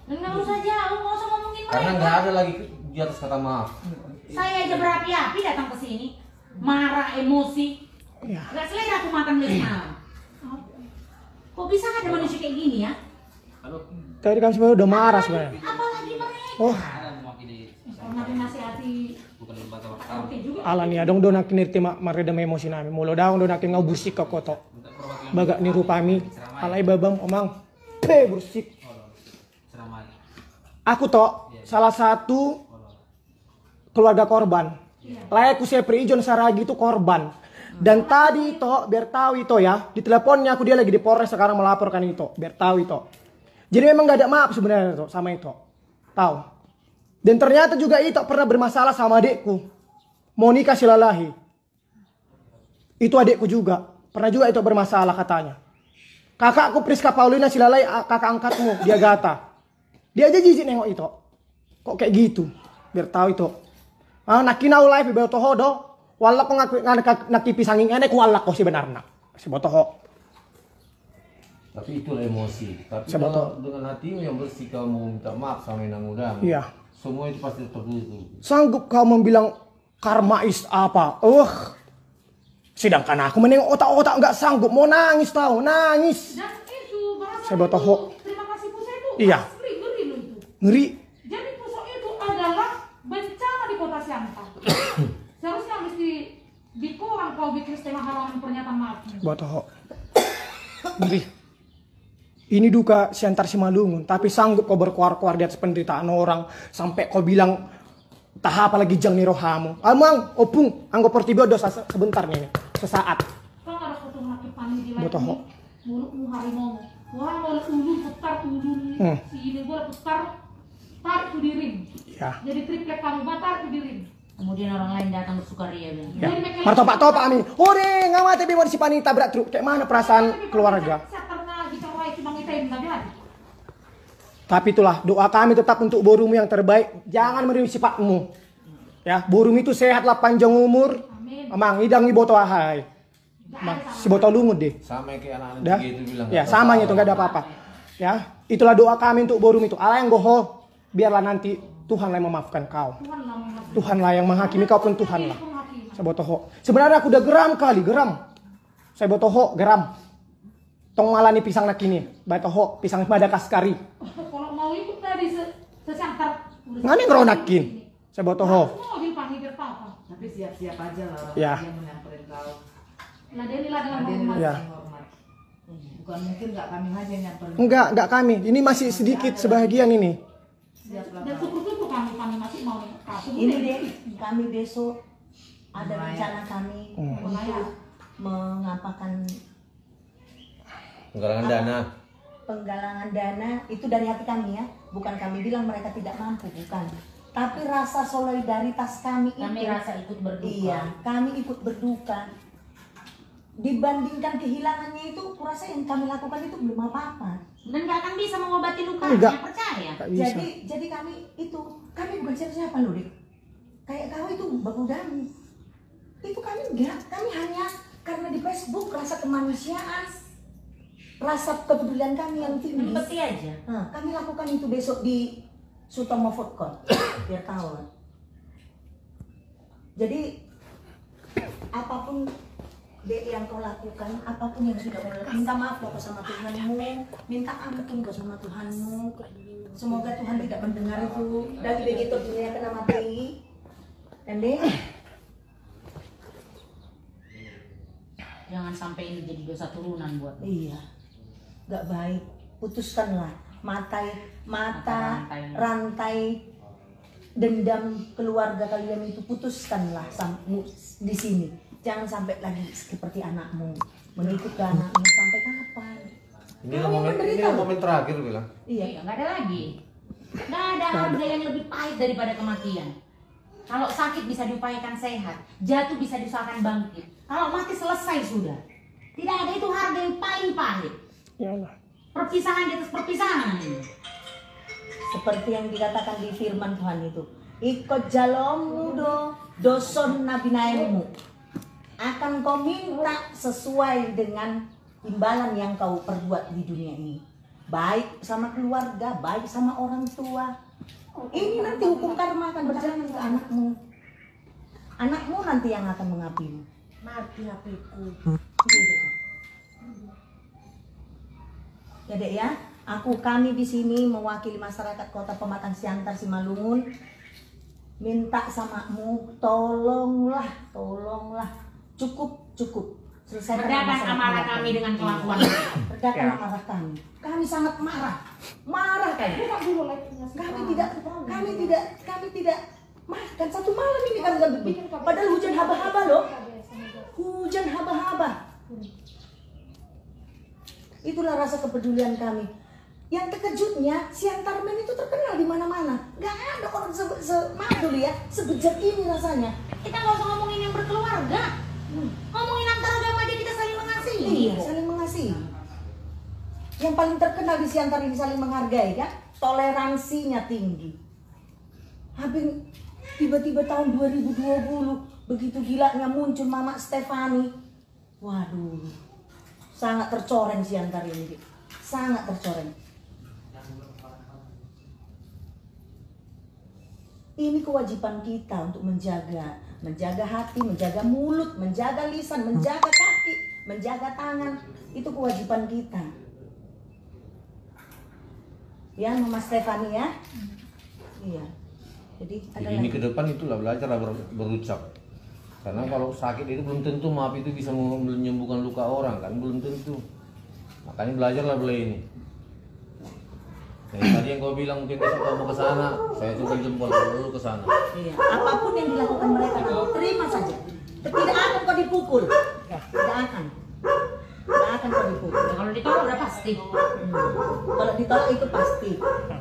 Dan nggak usah jauh, nggak usah ngomongin mereka. Karena nggak ada lagi di atas kata maaf. Saya aja berapi-api datang ke sini, marah, emosi. Ya. Nggak selera aku makan dari malam. Kok bisa ada manusia kayak gini ya? Tadi kan sebenarnya udah marah sebenarnya. Apalagi mereka. Oh, Nanti nasihati seperti juga. ala nih adong do nak nirti mareda emosi nami. Mulo daong do nak ngau bersik kok koto. Baga ni rupami alai babam omang. Bersik. Aku toh salah satu keluarga korban. Layak ku sepri ijon saragi itu korban. Dan tadi toh biar tahu itu ya, di teleponnya aku dia lagi di Polres sekarang melaporkan itu, biar tahu itu. Jadi memang gak ada maaf sebenarnya toh sama itu. Tahu. Dan ternyata juga itu pernah bermasalah sama adikku. Monica Silalahi. Itu adikku juga. Pernah juga itu bermasalah katanya. Kakakku Priska Paulina Silalahi, kakak angkatmu, dia Gata. Dia aja jijik nengok itu. Kok kayak gitu? Biar tahu itu. Nakinau live ibarat tohodo. Walak ko nakipi sanging ene kung walak ko si benarna. Si botoho. Tapi itulah emosi. Tapi Sebetulnya. kalau dengan hatimu yang bersih kamu minta maaf sama Menang Muda. Iya. Semua itu pasti tertutup. Sanggup kau membilang karma is apa? Sedangkan aku menengok otak-otak nggak sanggup, mau nangis tahu, nangis. Dan itu bahasa Saya botoho. terima kasih Pusa itu Iya. asli ngeri loh itu. Ngeri. Jadi Pusa itu adalah bencana di kota Siantar. Seharusnya mesti dikurang kau bikin setengah halaman pernyataan maafnya. Botoho. Ngeri. Ini duka Siantar Simalungun, tapi sanggup kau berkuar-kuar di atas penderitaan orang sampai kau bilang tahap apalagi jang ni rohamu. Amang, opung, anggap portibo dosa sebentar nih, sesaat. Kau harus ketemu laki panik di lain Botoho. mulutmu harimau. Wah, mau ulun putar ulun si ini gua putar tarik tuh di ring. Ya. Jadi triplek kamu batar tuh di ring. Kemudian orang lain datang bersukaria bilang. Ya. Martopak-topak ami. Ore, ngamate be mau si pani tabrak truk. Kayak mana perasaan keluarga? Tapi itulah doa kami tetap untuk Borum yang terbaik. Jangan meniru sifatmu. Ya, Borum itu sehatlah panjang umur. Amang hidang iboto ahai. Si boto lungut deh. Sama kayak anak-anak Dah. tiga itu bilang. Ya, sama itu enggak ada apa-apa. Ya, itulah doa kami untuk Borum itu. Allah yang goho, biarlah nanti Tuhanlah yang memaafkan kau. Tuhanlah yang menghakimi kau pun Tuhanlah. Saya botoho. Sebenarnya aku udah geram kali, geram. Saya botoho, geram. tong malani pisang nak ini, batoho pisang Madagaskari. Kalau mau ikut tadi sesangkar. Ngani ngeronakin, saya botoho. Mau dipanggil papa. Tapi siap-siap aja lah Ya. dia menyamperin kau. Nah Denilah dengan Dia hormat. Ya. hormat. Bukan mungkin nggak kami aja yang nyamperin. Enggak kami. Ini masih sedikit sebagian ini. Siap lah. Dan syukur-syukur kami masih mau kasih. Ini deh, kami besok ada rencana kami untuk mengapakan Penggalangan dana. penggalangan dana itu dari hati kami ya, bukan kami bilang mereka tidak mampu, bukan. Tapi rasa solidaritas kami rasa ikut berduka. Iya, kami ikut berduka. Dibandingkan kehilangannya itu, kurasa yang kami lakukan itu belum apa-apa. Dan gak akan bisa mengobati lukanya, Enggak. percaya. Nggak bisa. Jadi kami bukan siapa-siapa loh, Dik. Kayak kau itu baku kami. Itu kami enggak, kami hanya karena di Facebook rasa kemanusiaan, rasa kepedulian kami yang tinggi. Empati aja. Nah, kami lakukan itu besok di Sutomo Food Court, biar tahu lah. Jadi apapun yang kau lakukan, apapun yang sudah kau lakukan, minta maaf kau sama Tuhanmu, minta ampun kau sama Tuhanmu. Semoga Tuhan tidak mendengar itu. Dan begitu dunia kena mati. Dan deh, Jangan sampai ini jadi dosa turunan buat. iya, gak baik. Putuskanlah mata rantai dendam keluarga kalian itu, putuskanlah di sini. Jangan sampai lagi seperti anakmu, mengikut ke anakmu sampai kapan? Ini momen terakhir bilang. Iya, Nggak ada lagi. Nggak ada harga yang lebih pahit daripada kematian. Kalau sakit bisa diupayakan sehat, jatuh bisa diusahakan bangkit. Kalau mati selesai sudah. Tidak ada itu harga yang paling pahit. Ya Allah. Perpisahan di atas perpisahan. seperti yang dikatakan di firman Tuhan itu, ikut jalommu doson nabi naimmu, akan kau minta sesuai dengan imbalan yang kau perbuat di dunia ini, baik sama keluarga, baik sama orang tua. Ini nanti hukum karma akan berjalan ke anakmu. Anakmu nanti yang akan mengabdimu. Mati HP-ku. Ya Dek ya, kami di sini mewakili masyarakat Kota Pematang Siantar Simalungun, minta samamu, tolonglah, cukup. Selesaikan Redakan amarah kami dengan kelakuan. Redakan amarah kami. Kami sangat marah kan. Kami tidak makan satu malam ini kami bikin. Padahal hujan haba-haba loh. Hujan haba-haba. Itulah rasa kepedulian kami. Yang terkejutnya, Siantar Men itu terkenal di mana-mana. Gak ada orang sebejat ini rasanya. Kita nggak usah ngomongin yang berkeluarga. Ngomongin antar agama aja kita saling mengasihi. Iya, saling mengasihi. Yang paling terkenal di Siantar ini saling menghargai kan? Toleransinya tinggi. Habis tiba-tiba tahun 2020 begitu gilanya muncul Mama Stefani. Waduh, sangat tercoreng Siantar ini, sangat tercoreng. Ini kewajiban kita untuk menjaga hati, menjaga mulut, menjaga lisan, menjaga kaki, menjaga tangan. Itu kewajiban kita. Ya, Mama Stefani ya. Iya. Jadi Ini ke depan itulah belajarlah berucap. Karena kalau sakit itu belum tentu maaf itu bisa menyembuhkan luka orang kan, belum tentu. Makanya belajarlah beli ini. Jadi tadi yang kau bilang mungkin besok kau mau ke sana, saya coba jempol dulu ke sana. iya. Apapun yang dilakukan mereka, terima saja. Tidak akan kau dipukul. Tidak akan kau dipukul. Kalau ditolak udah pasti. Kalau ditolak itu pasti.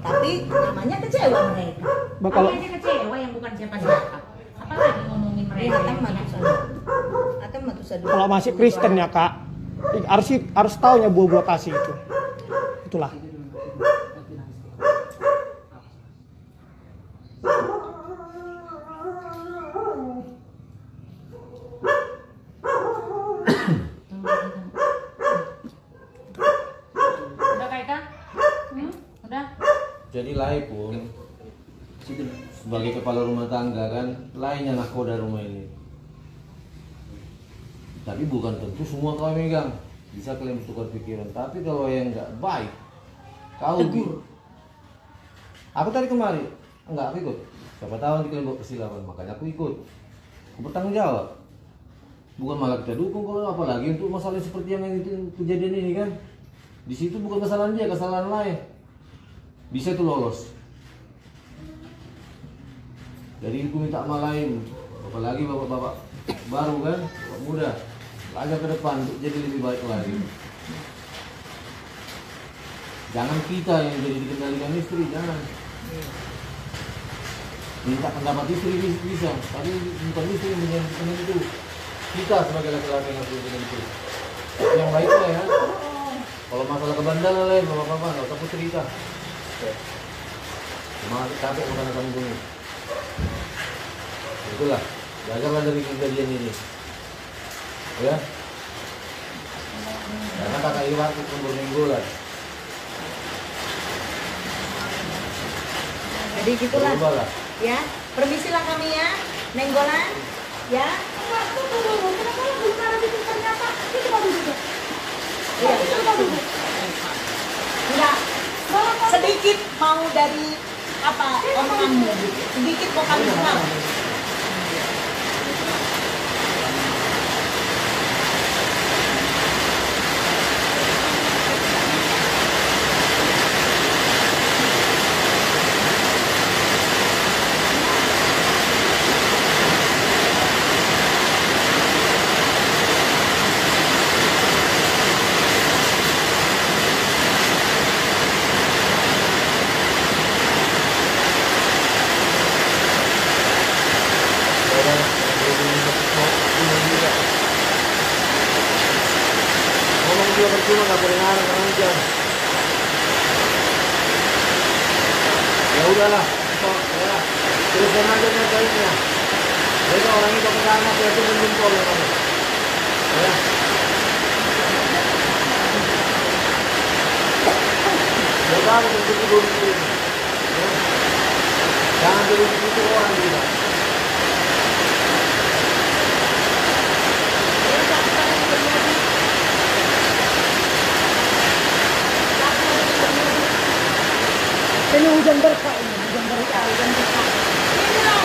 Tapi namanya kecewa mereka. Bakal Kami aja kecewa yang bukan siapa-siapa. Apalagi ngomongin mereka. Akan matusa dulu. kalau masih Kristen ya Kak, harus tahunya buah-buah kasih itu. Itulah. Udah Kak Ika? Udah? Jadi Lai pun sebagai kepala rumah tangga kan, lainnya nakoda rumah ini. Tapi bukan tentu semua kau megang. bisa kalian bertukar pikiran. Tapi kalau yang nggak baik, kau aku tadi kemari, enggak aku ikut. Siapa tahu nanti kalian bawa persilapan, makanya aku ikut. Aku bertanggung jawab. Bukan malah kita dukung, kalau apalagi untuk masalah seperti yang itu kejadian ini kan. Di situ bukan kesalahan dia, kesalahan lain. Bisa itu lolos. Jadi aku minta sama lain, apalagi bapak-bapak baru kan, bapak muda, belajar ke depan untuk jadi lebih baik lagi. Jangan kita yang jadi dikendalikan istri, jangan. Minta pendapat istri bisa, tapi bukan istri yang menyampaikan itu. Kita sebagai laki-laki yang harus menyampaikan itu. Yang baiklah ya. Kalau masalah kebandalan lain, bapak-bapak nggak usah cerita. Cuma capek makan kamu dulu. Itulah, belajarlah dari kejadian ini. Ya. Karena kakak Iwan itu berminggu lah. Jadi gitulah. Ya, permisilah kami ya, Nenggolan. Ya. Kenapa lagu utara itu ternyata itu baru juga. Iya. Enggak. Sedikit mau dari apa omonganmu? Sedikit mau kami kenal. Juga percuma nggak boleh ngarang karena hujan. Ya udahlah, ya terusin aja nyatainnya. Jadi orang itu ke sana dia tuh menjempol ya kamu. Ya. Ya kamu tentu dulu. Jangan terus itu orang juga. Ini hujan berkah ini, hujan berkah. Inilah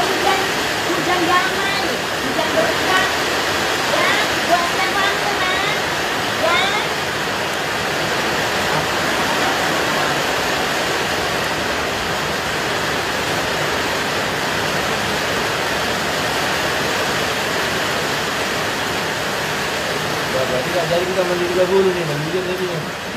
hujan damai, hujan berkah. Ya, buat Stefan tenang. Ya. Berarti nggak jadi kita mandi 3 dulu nih, mandi hujan jadinya.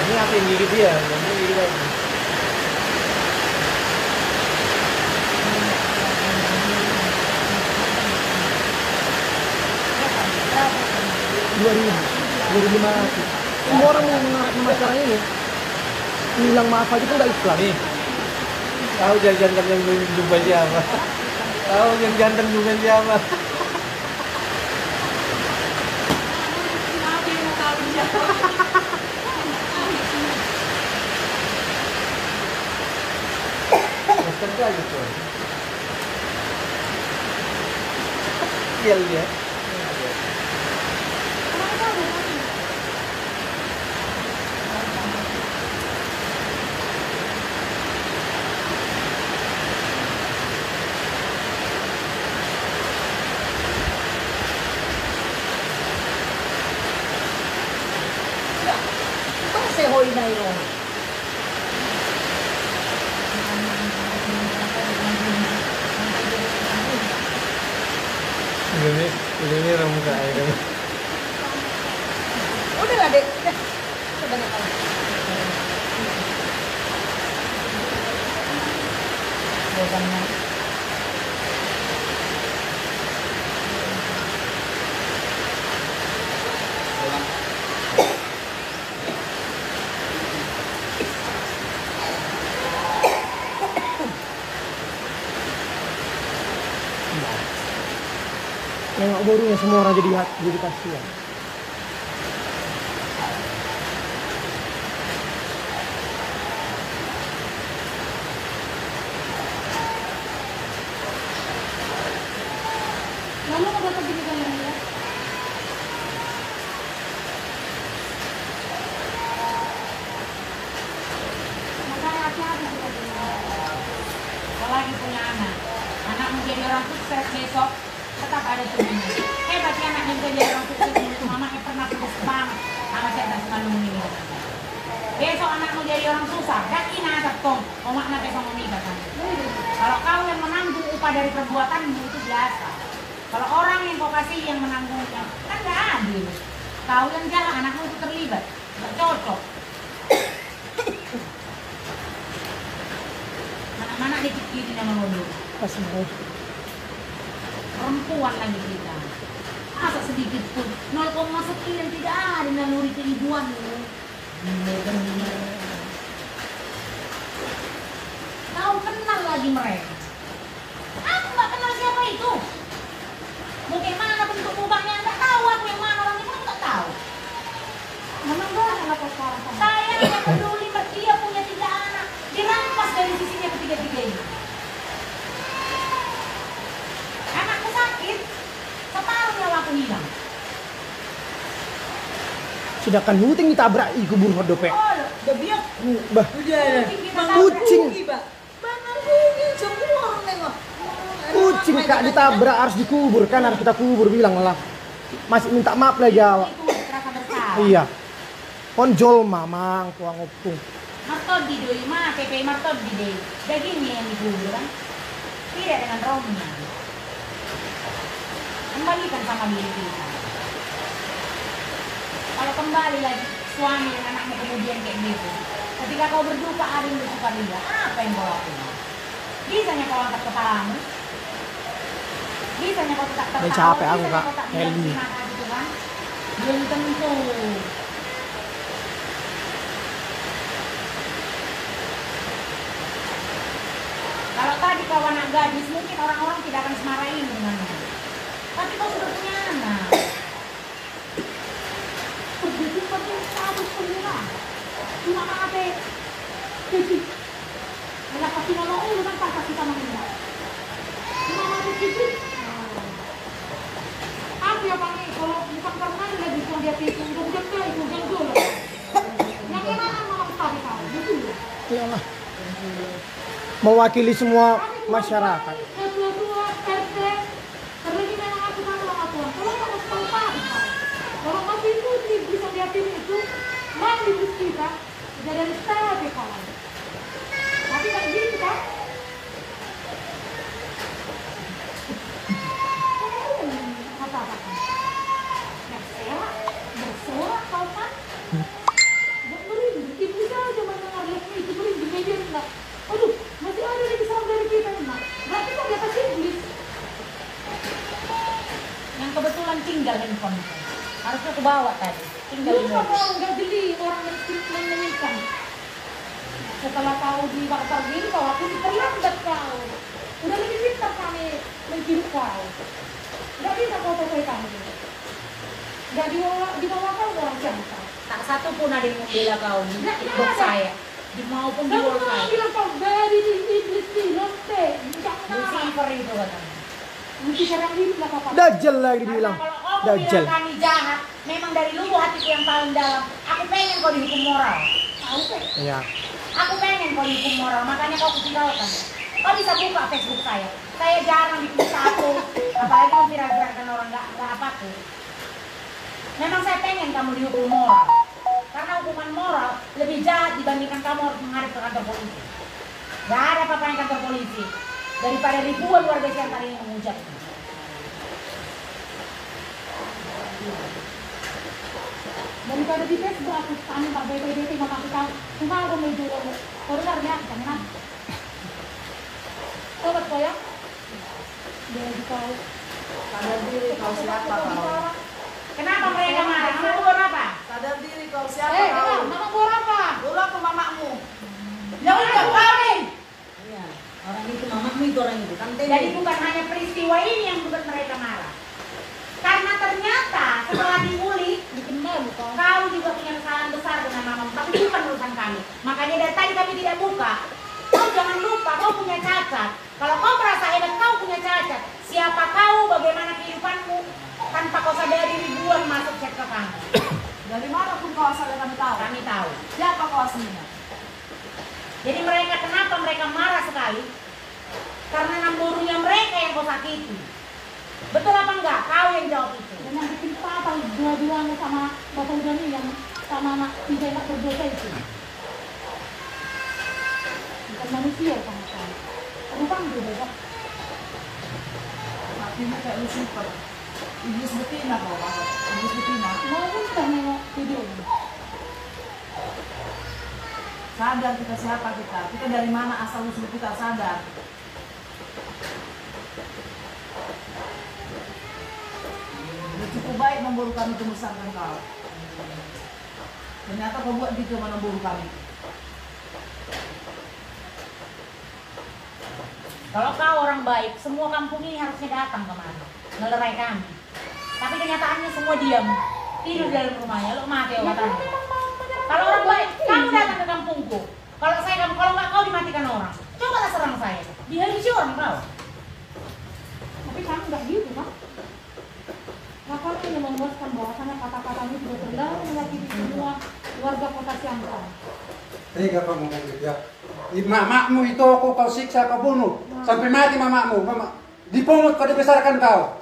Ini apa yang gigit dia? Ini gigit lagi. Semua orang yang masalah ini bilang maaf aja tuh nggak ikhlas. Nih, tahu jantan yang jumpa siapa? Tahu yang jantan jumpa siapa? Siapa yang mau kawin siapa? Kerja gitu. Kill dia. Sehoy na yun. Ini ramu kaya kan. Udah lah dek, udah. Sebanyak kali. Bosannya. Nengok borunya semua orang jadi kasihan. jadi orang sukses besok tetap ada tujuannya. Hebat ya anaknya bisa jadi orang sukses. Mamanya pernah sukses banget sama saya tak selalu ini. Besok anakmu jadi orang susah, yakin ada tong, omaknya besok menikah kan. Kalau kau yang menanggung upah dari perbuatanmu itu biasa. Kalau orang yang kau kasih yang menanggungnya, kan nggak adil. Kau yang jalan, anakmu itu terlibat, nggak cocok. Mana dipikirin sama lo dulu? Perempuan lagi kita. Masa sedikit pun 0, sekian tidak ada naluri keibuan lo. Kau kenal lagi mereka? Aku nggak kenal siapa itu. Mungkin mana bentuk mukanya nggak tahu. Aku yang mana orangnya pun nggak tahu. Memang banyak lah sekarang. Saya yang peduli dia punya 3 anak, dirampas dari sisinya ketiga-tiga ini. Anakku sakit, separuh nyawaku hilang. Sedangkan huting ditabrak kubur hodope. Oh, udah biak. Bah, kucing. Semua orang nengok. Kucing kak ditabrak harus dikubur kan, harus kita kubur bilang lah. Masih minta maaf lagi awak. Itu terasa bersalah. Iya. Konjol mamang tuang opung. Martod di doi mah, PP martod di doi. Dagingnya yang dikubur kan? Tidak dengan rohnya. Kembalikan sama diri kita. Kalau kembali lagi suami dan anaknya kemudian kayak gitu, ketika kau berduka ada yang bersuka dia, apa yang kau lakukan? Bisanya kau angkat kepalamu? Bisanya kau tetap tertawa? Capek aku, Bisanya Kak. kau tak bilang Heli. terima kasih gitu kan? Belum tentu. Kalau tadi kau anak gadis, mungkin orang-orang tidak akan semarahin denganmu. Tapi kau sudah punya anak. Begitu pada status pemula. Cuma apa? Jadi, kalau kasih nolong lu kan pas kita meninggal. Cuma apa gitu? Apa ya Bang? Kalau bukan karena lagi cuma dia pikir itu jangan. Yang mana mau tadi tahu? Betul. Iyalah. Mewakili semua masyarakat. Ketua RT, karena ini memang aturan. Kalau kamu tahu Pak, kalau masih itu bisa lihatin itu, main di bus kita, udah dari start ya kawan. Tapi tak gitu kan? Apa? Bersorak kau kan? Nggak merinding, ibu saja mendengar lihatnya itu merinding, media enggak. Aduh, masih ada lagi salam dari kita emak. Berarti kok di atas iblis. Yang kebetulan tinggal handphone. Harusnya aku bawa tadi. Tinggal di Lupa mobil. kau nggak jeli orang menyimpan. Setelah kau di bakar gini kau aku terlambat kau. Udah lebih pintar kami mencium kau. Nggak bisa kau selesai kami. Nggak di bawah kau orang siapa. Tak satu pun ada yang membela kau di box saya. Di maupun di Kamu box nggak saya. bilang kau dari iblis di lonte. Jangan Lucifer itu katanya. mesti serang diri nggak apa-apa. Dajjal lagi dibilang. Karena kalau kamu Dajjal. bilang kami jahat, memang dari lubuk hatiku yang paling dalam, aku pengen kau dihukum moral. Tahu kan? Iya. Aku pengen kau dihukum moral, makanya kau kuviralkan. Kau bisa buka Facebook saya. Saya jarang bikin satu, apalagi memviral-viralkan orang nggak apa tuh. Memang saya pengen kamu dihukum moral. Karena hukuman moral lebih jahat dibandingkan kamu harus menghadap ke kantor polisi. Gak ada apa-apa yang kantor polisi daripada ribuan warga Siantar ini mengucap. Daripada di Facebook aku tanya Pak BPDT maka aku tahu cuma aku mau jual order ya jangan. Sobat kau ya? Dari kau. Sadar diri kau siapa kau? Kenapa mereka marah? Kamu buat apa? Sadar diri kau siapa Dengar, kau? mama buat apa? Dulu aku mamamu. Ya udah kawin. Iya, orang itu mamamu itu orang itu kan Jadi bukan hanya peristiwa ini yang membuat mereka marah. Karena ternyata setelah diulik, Bikin malu kau. kau juga punya kesalahan besar dengan mamamu, tapi bukan urusan kami. Makanya dari tadi kami tidak buka. Kau jangan lupa, kau punya cacat. Kalau kau merasa hebat, kau punya cacat. Siapa kau, bagaimana kehidupanmu, tanpa kau sadari ribuan masuk chat ke kamu. Dari mana pun kau asal kami tahu. Kami tahu. Siapa kau aslinya? Jadi mereka, kenapa mereka marah sekali? Karena namburunya mereka yang kau sakiti. Betul apa enggak? Kau yang jawab itu. Dan yang bikin fatal dua-duanya sama Bapak Udani yang sama anak tiga anak berdosa itu. Bukan manusia sama sekali. Rupang juga Pak. Artinya kayak Lucifer. Iblis betina kau, iblis betina. Mau pun kita nengok video ini. Sadar kita siapa kita. Kita dari mana asal usul kita, sadar. Udah cukup baik memburu kami untuk membesarkan kau. Ternyata kau buat gitu memburu kami. Kalau kau orang baik, semua kampung ini harusnya datang kemari, ngelerai kami. Tapi kenyataannya semua diam, tidur dalam rumahnya, lo mati katanya. Kalau orang baik, kamu datang ke kampungku. Kalau nggak kau dimatikan orang. Cobalah serang saya, dihabisi orang kau. Tapi kamu nggak gitu Pak. Kakak hanya memuaskan bahwasannya kata-kata ini sudah terlalu menyakiti semua warga kota Siangkan. Tega kamu ngomong ya. Mamamu itu kau siksa, kau bunuh. Sampai mati mamamu. Dipungut kau, dibesarkan kau.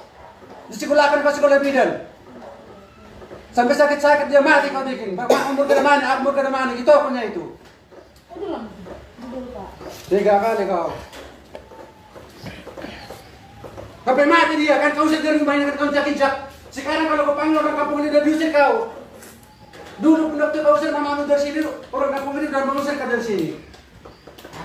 Disekolahkan kau sekolah bidan. Sampai sakit-sakit dia mati kau bikin. Umur ke mana, umur ke mana. Itu akunya itu. Udah lah, Pak. 3 kali kau. Sampai mati dia kan kau usir dari rumahnya kan kau jak-jak. Sekarang kalau kau panggil orang kampung ini udah diusir kau. Dulu pun waktu kau usir mamamu dari sini, orang kampung ini udah mengusir kau dari sini.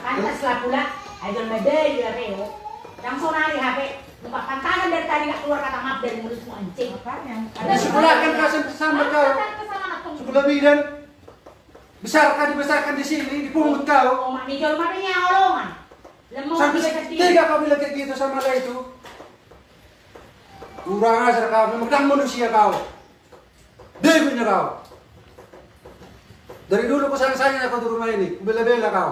Makanya setelah pula, ajar medali ya Reo. Yang sonari HP, numpak pantangan dari tadi nggak keluar kata maaf dari mulutmu anjing. Disekolahkan kau sampai kau. Sekolah bidan. Dibesarkan di sini, dipungut kau. Oh, mak mijol marinya olongan. Sampai 3 kau bilang kayak gitu sama dia itu. Kurang ajar kau, memang manusia kau. Dewinya kau. Dari dulu kau sayang-sayang aku di rumah ini, bela-bela kau.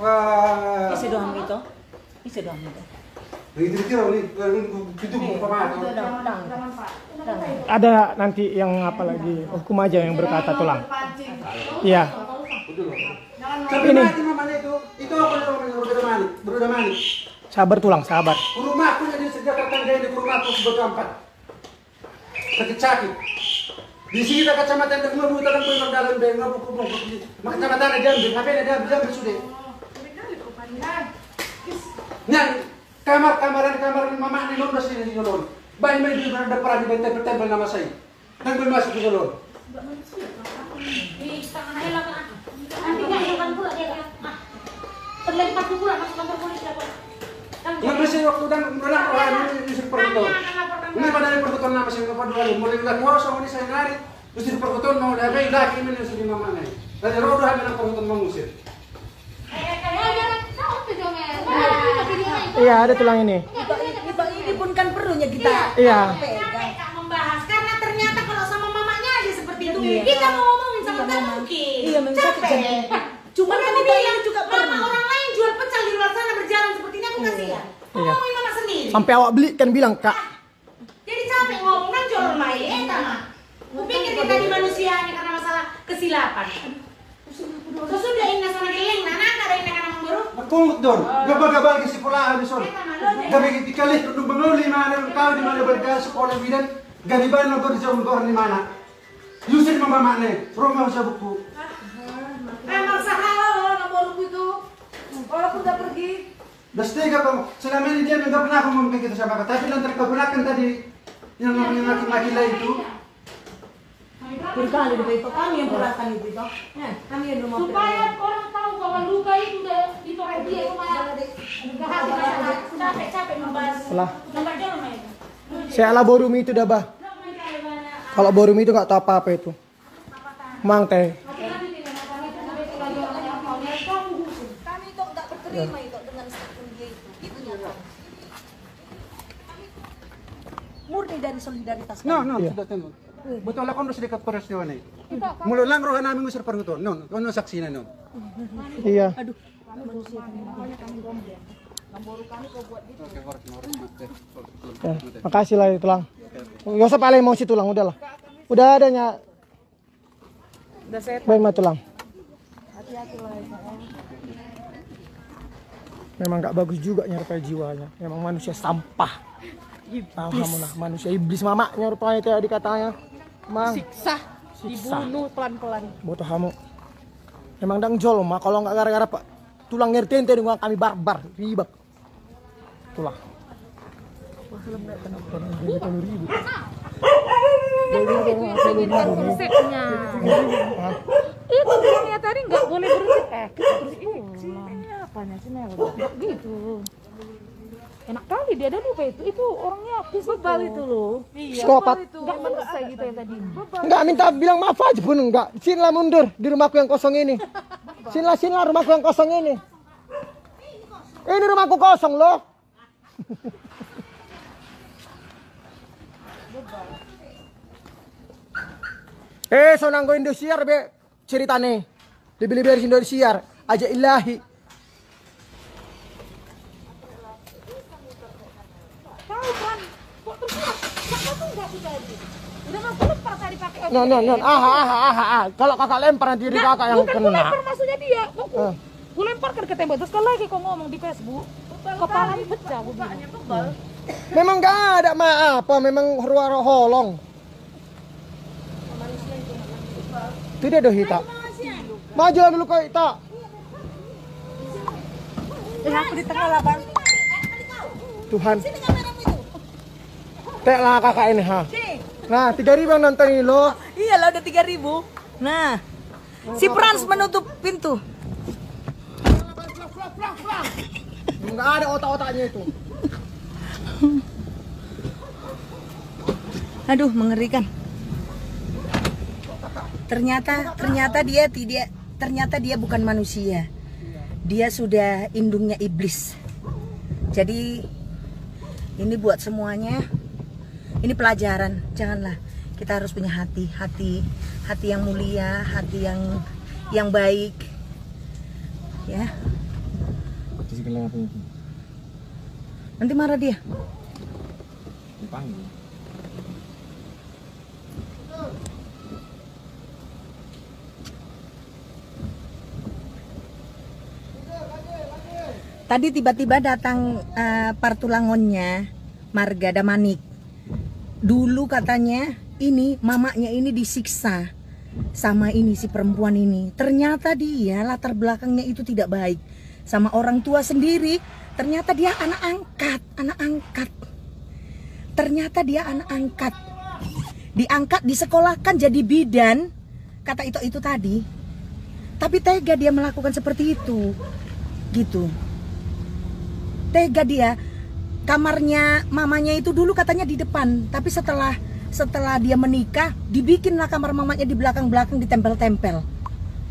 Wah. Isi doang itu. Isi doang itu. Dikira nih, itu pemati. Ada nanti yang apa lagi? Hukum aja yang berkata tulang. Iya. Sampai mati mamanya itu aku yang berudah mani. Sabar tulang, sabar. Rumahku jadi sejak datang dari rumahku berkampat. Sakit-sakit. Di sini tak kacamata yang mau buat dalam pun dalam dia nggak buku. Kacamata ada diambil, apa yang dia diambil sudah. Nah, kamar mama ini non masih di non. Bayi di depan di tempel nama saya. Dan masuk ke dalam. Di tangan ayah lah. Nanti nggak hilang pula dia. Terlempar pula masuk kantor polisi apa? Nggak masih waktu dan orang ini perbuatan. Ini pada perbuatan nama sih nggak pada mulai udah kuasa ini saya narik. Terus di perbuatan mau ada lagi ini yang sudah mama nih. Dari roda hanya perbuatan mengusir. Iya, ada tulang ini. Ini pun kan perlunya kita. Iya. Kita membahas karena ternyata kalau sama mamanya aja seperti itu. Kita mau ngomongin sama tak mungkin. Iya, memang capek. Cuma kan kita ini juga mama orang lain jual pecel di luar sana berjalan seperti ini aku kasihan. Ngomongin mama sendiri. Sampai awak beli kan bilang, Kak. Jadi capek ngomong kan jual main mah. Kupikir kita tadi manusianya karena masalah kesilapan. Sesudah indah sama geleng, nana ada indah karena memburu. Pungut dong, gabal-gabal ke sekolah habis sore. Gabi dikali untuk menguli mana kau di mana bergaya sekolah bidan. Ganiban lo di jauh di mana? Yusuf mama nih, rumah usah buku. Emang salah nomor itu. Kalau aku udah pergi. Das 3 kamu, selama ini dia nggak pernah ngomong kayak gitu sama kau. Tapi lantar keberatan tadi yang laki-laki itu. berkali itu kami yang beratan itu toh. Kami yang rumah. Supaya orang tahu bahwa luka itu udah ditorek dia supaya capek membahas. Lah. Nomor jalan itu. Saya ala borumi itu dah, Bah. Kalau borumi itu nggak tahu apa-apa itu. Mang teh. Kami itu nggak berterima itu dengan statement dia itu. Itu nyata. Murni dari solidaritas. No, sudah tentu. Betul ako harus dekat peristiwa ini. Mula lang rohan namin usir perhuton. No, ano saksi na no. Iya. Aduh. Ya, makasih lah tulang. Gak usah paling emosi tulang, udahlah. Udah adanya. Udah set. Baik mah tulang. Hati-hati lah. Memang nggak bagus juga nyertai jiwanya. Memang manusia sampah. Alhamdulillah, manusia iblis mamaknya rupanya itu ya dikatanya. Mang. Siksa. Dibunuh pelan-pelan. Botoh kamu. Memang dang jol mah kalau nggak gara-gara pak tulang ngerti dengan kami barbar ribet. Tulang. Wah, film nggak kenapa ribut. Resepnya. Itu dunia tadi nggak boleh berisik. Terus ini apanya sih Mel? Gitu. Enak kali dia ada lupa itu orangnya bebal itu loh. Iya. Psikopat. Nggak selesai gitu yang tadi. Enggak minta bilang maaf aja pun enggak. Sinilah mundur di rumahku yang kosong ini. Sinilah rumahku yang kosong ini. Ini rumahku kosong loh. Sonang go Indosiar be ceritane. Lebih-lebih Indosiar aja ilahi. Tahu kan? Kok terus tuh enggak bisa aja. Udah mah lempar tadi pakai. Non. Kalau kakak lempar nanti di kakak yang bukan kena. Lempar maksudnya dia. Gue lemparkan ke tembok terus sekali lagi kok ngomong di Facebook. Kepalanya pecah gue bilang. Memang enggak ada apa, memang ruara holong. Tidak ada hita. Maju dulu kau hita. Aku di tengah lah bang. Tuhan. Tek lah kakak ini ha. Nah 3.000 yang nonton ini lo. Iya lah udah 3.000. Nah, si Frans menutup pintu. Enggak ada otak-otaknya itu. Aduh mengerikan. Ternyata dia bukan manusia. Dia sudah indungnya iblis. Jadi ini buat semuanya. Ini pelajaran. Janganlah, kita harus punya hati yang mulia, hati yang baik. Ya. Nanti marah dia. Dipanggil. Tadi tiba-tiba datang partulangonnya Marga Damanik. Dulu katanya ini mamanya ini disiksa sama ini si perempuan ini. Ternyata dia latar belakangnya itu tidak baik sama orang tua sendiri. Ternyata dia anak angkat. Ternyata dia anak angkat. Diangkat, disekolahkan jadi bidan. Kata itu tadi. Tapi tega dia melakukan seperti itu. Gitu. Tega dia. Kamarnya mamanya itu dulu katanya di depan, tapi setelah dia menikah dibikinlah kamar mamanya di belakang-belakang, ditempel-tempel.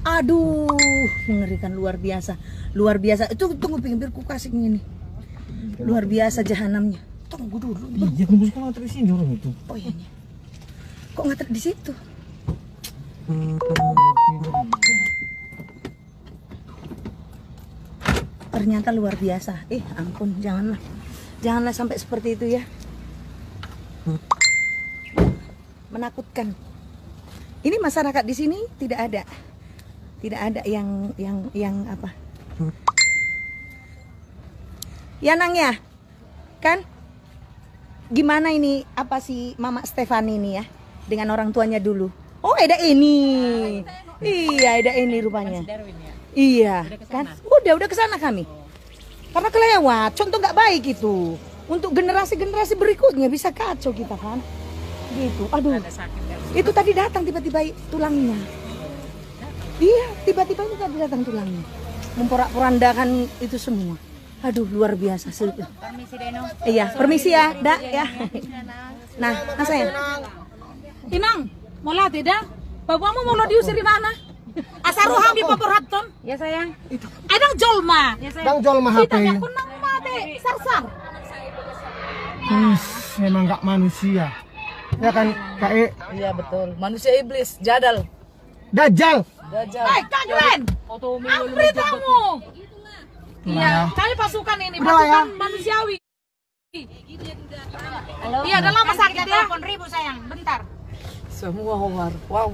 Aduh, mengerikan, luar biasa. Itu tunggu pinggir ku kasih ini. Luar biasa jahanamnya. Tunggu dulu. Iya, kamu sekarang nganter di sini orang itu. Oh iya. Kok nganter di situ? Ternyata luar biasa. Ampun, janganlah sampai seperti itu ya. Menakutkan. Ini masyarakat di sini tidak ada yang apa? Ya Nang ya, kan? Gimana ini apa sih Mama Stefani ini ya dengan orang tuanya dulu? Oh ada ini, iya ada ini rupanya. Iya, kan? Udah kesana kami. Karena kelewat, contoh nggak baik itu. Untuk generasi berikutnya bisa kacau kita kan. Gitu, aduh. Itu tadi datang tiba-tiba tulangnya. Iya, tiba-tiba itu tadi datang tulangnya. Memporak-porandakan itu semua. Aduh, luar biasa. Permisi Deno. Iya, permisi ya, Dak ya. Nah, sayang. Inang, mau latih dah? Bapamu mau lo diusir di mana? Asaru hambi paporhaton. Ya sayang. Adang jolma. Ya sayang. Dang jol mah Kita HP. ya kunang mate sarsar. Memang nggak manusia. Ya kan, Kak? Iya betul. Manusia iblis, jadal. Dajjal. Kaglen. Ampri kamu. Iya, kami pasukan ini, pasukan manusiawi. Halo. Iya, udah lama sakit ya. Telepon Ribu sayang, bentar. Semua war. Wow.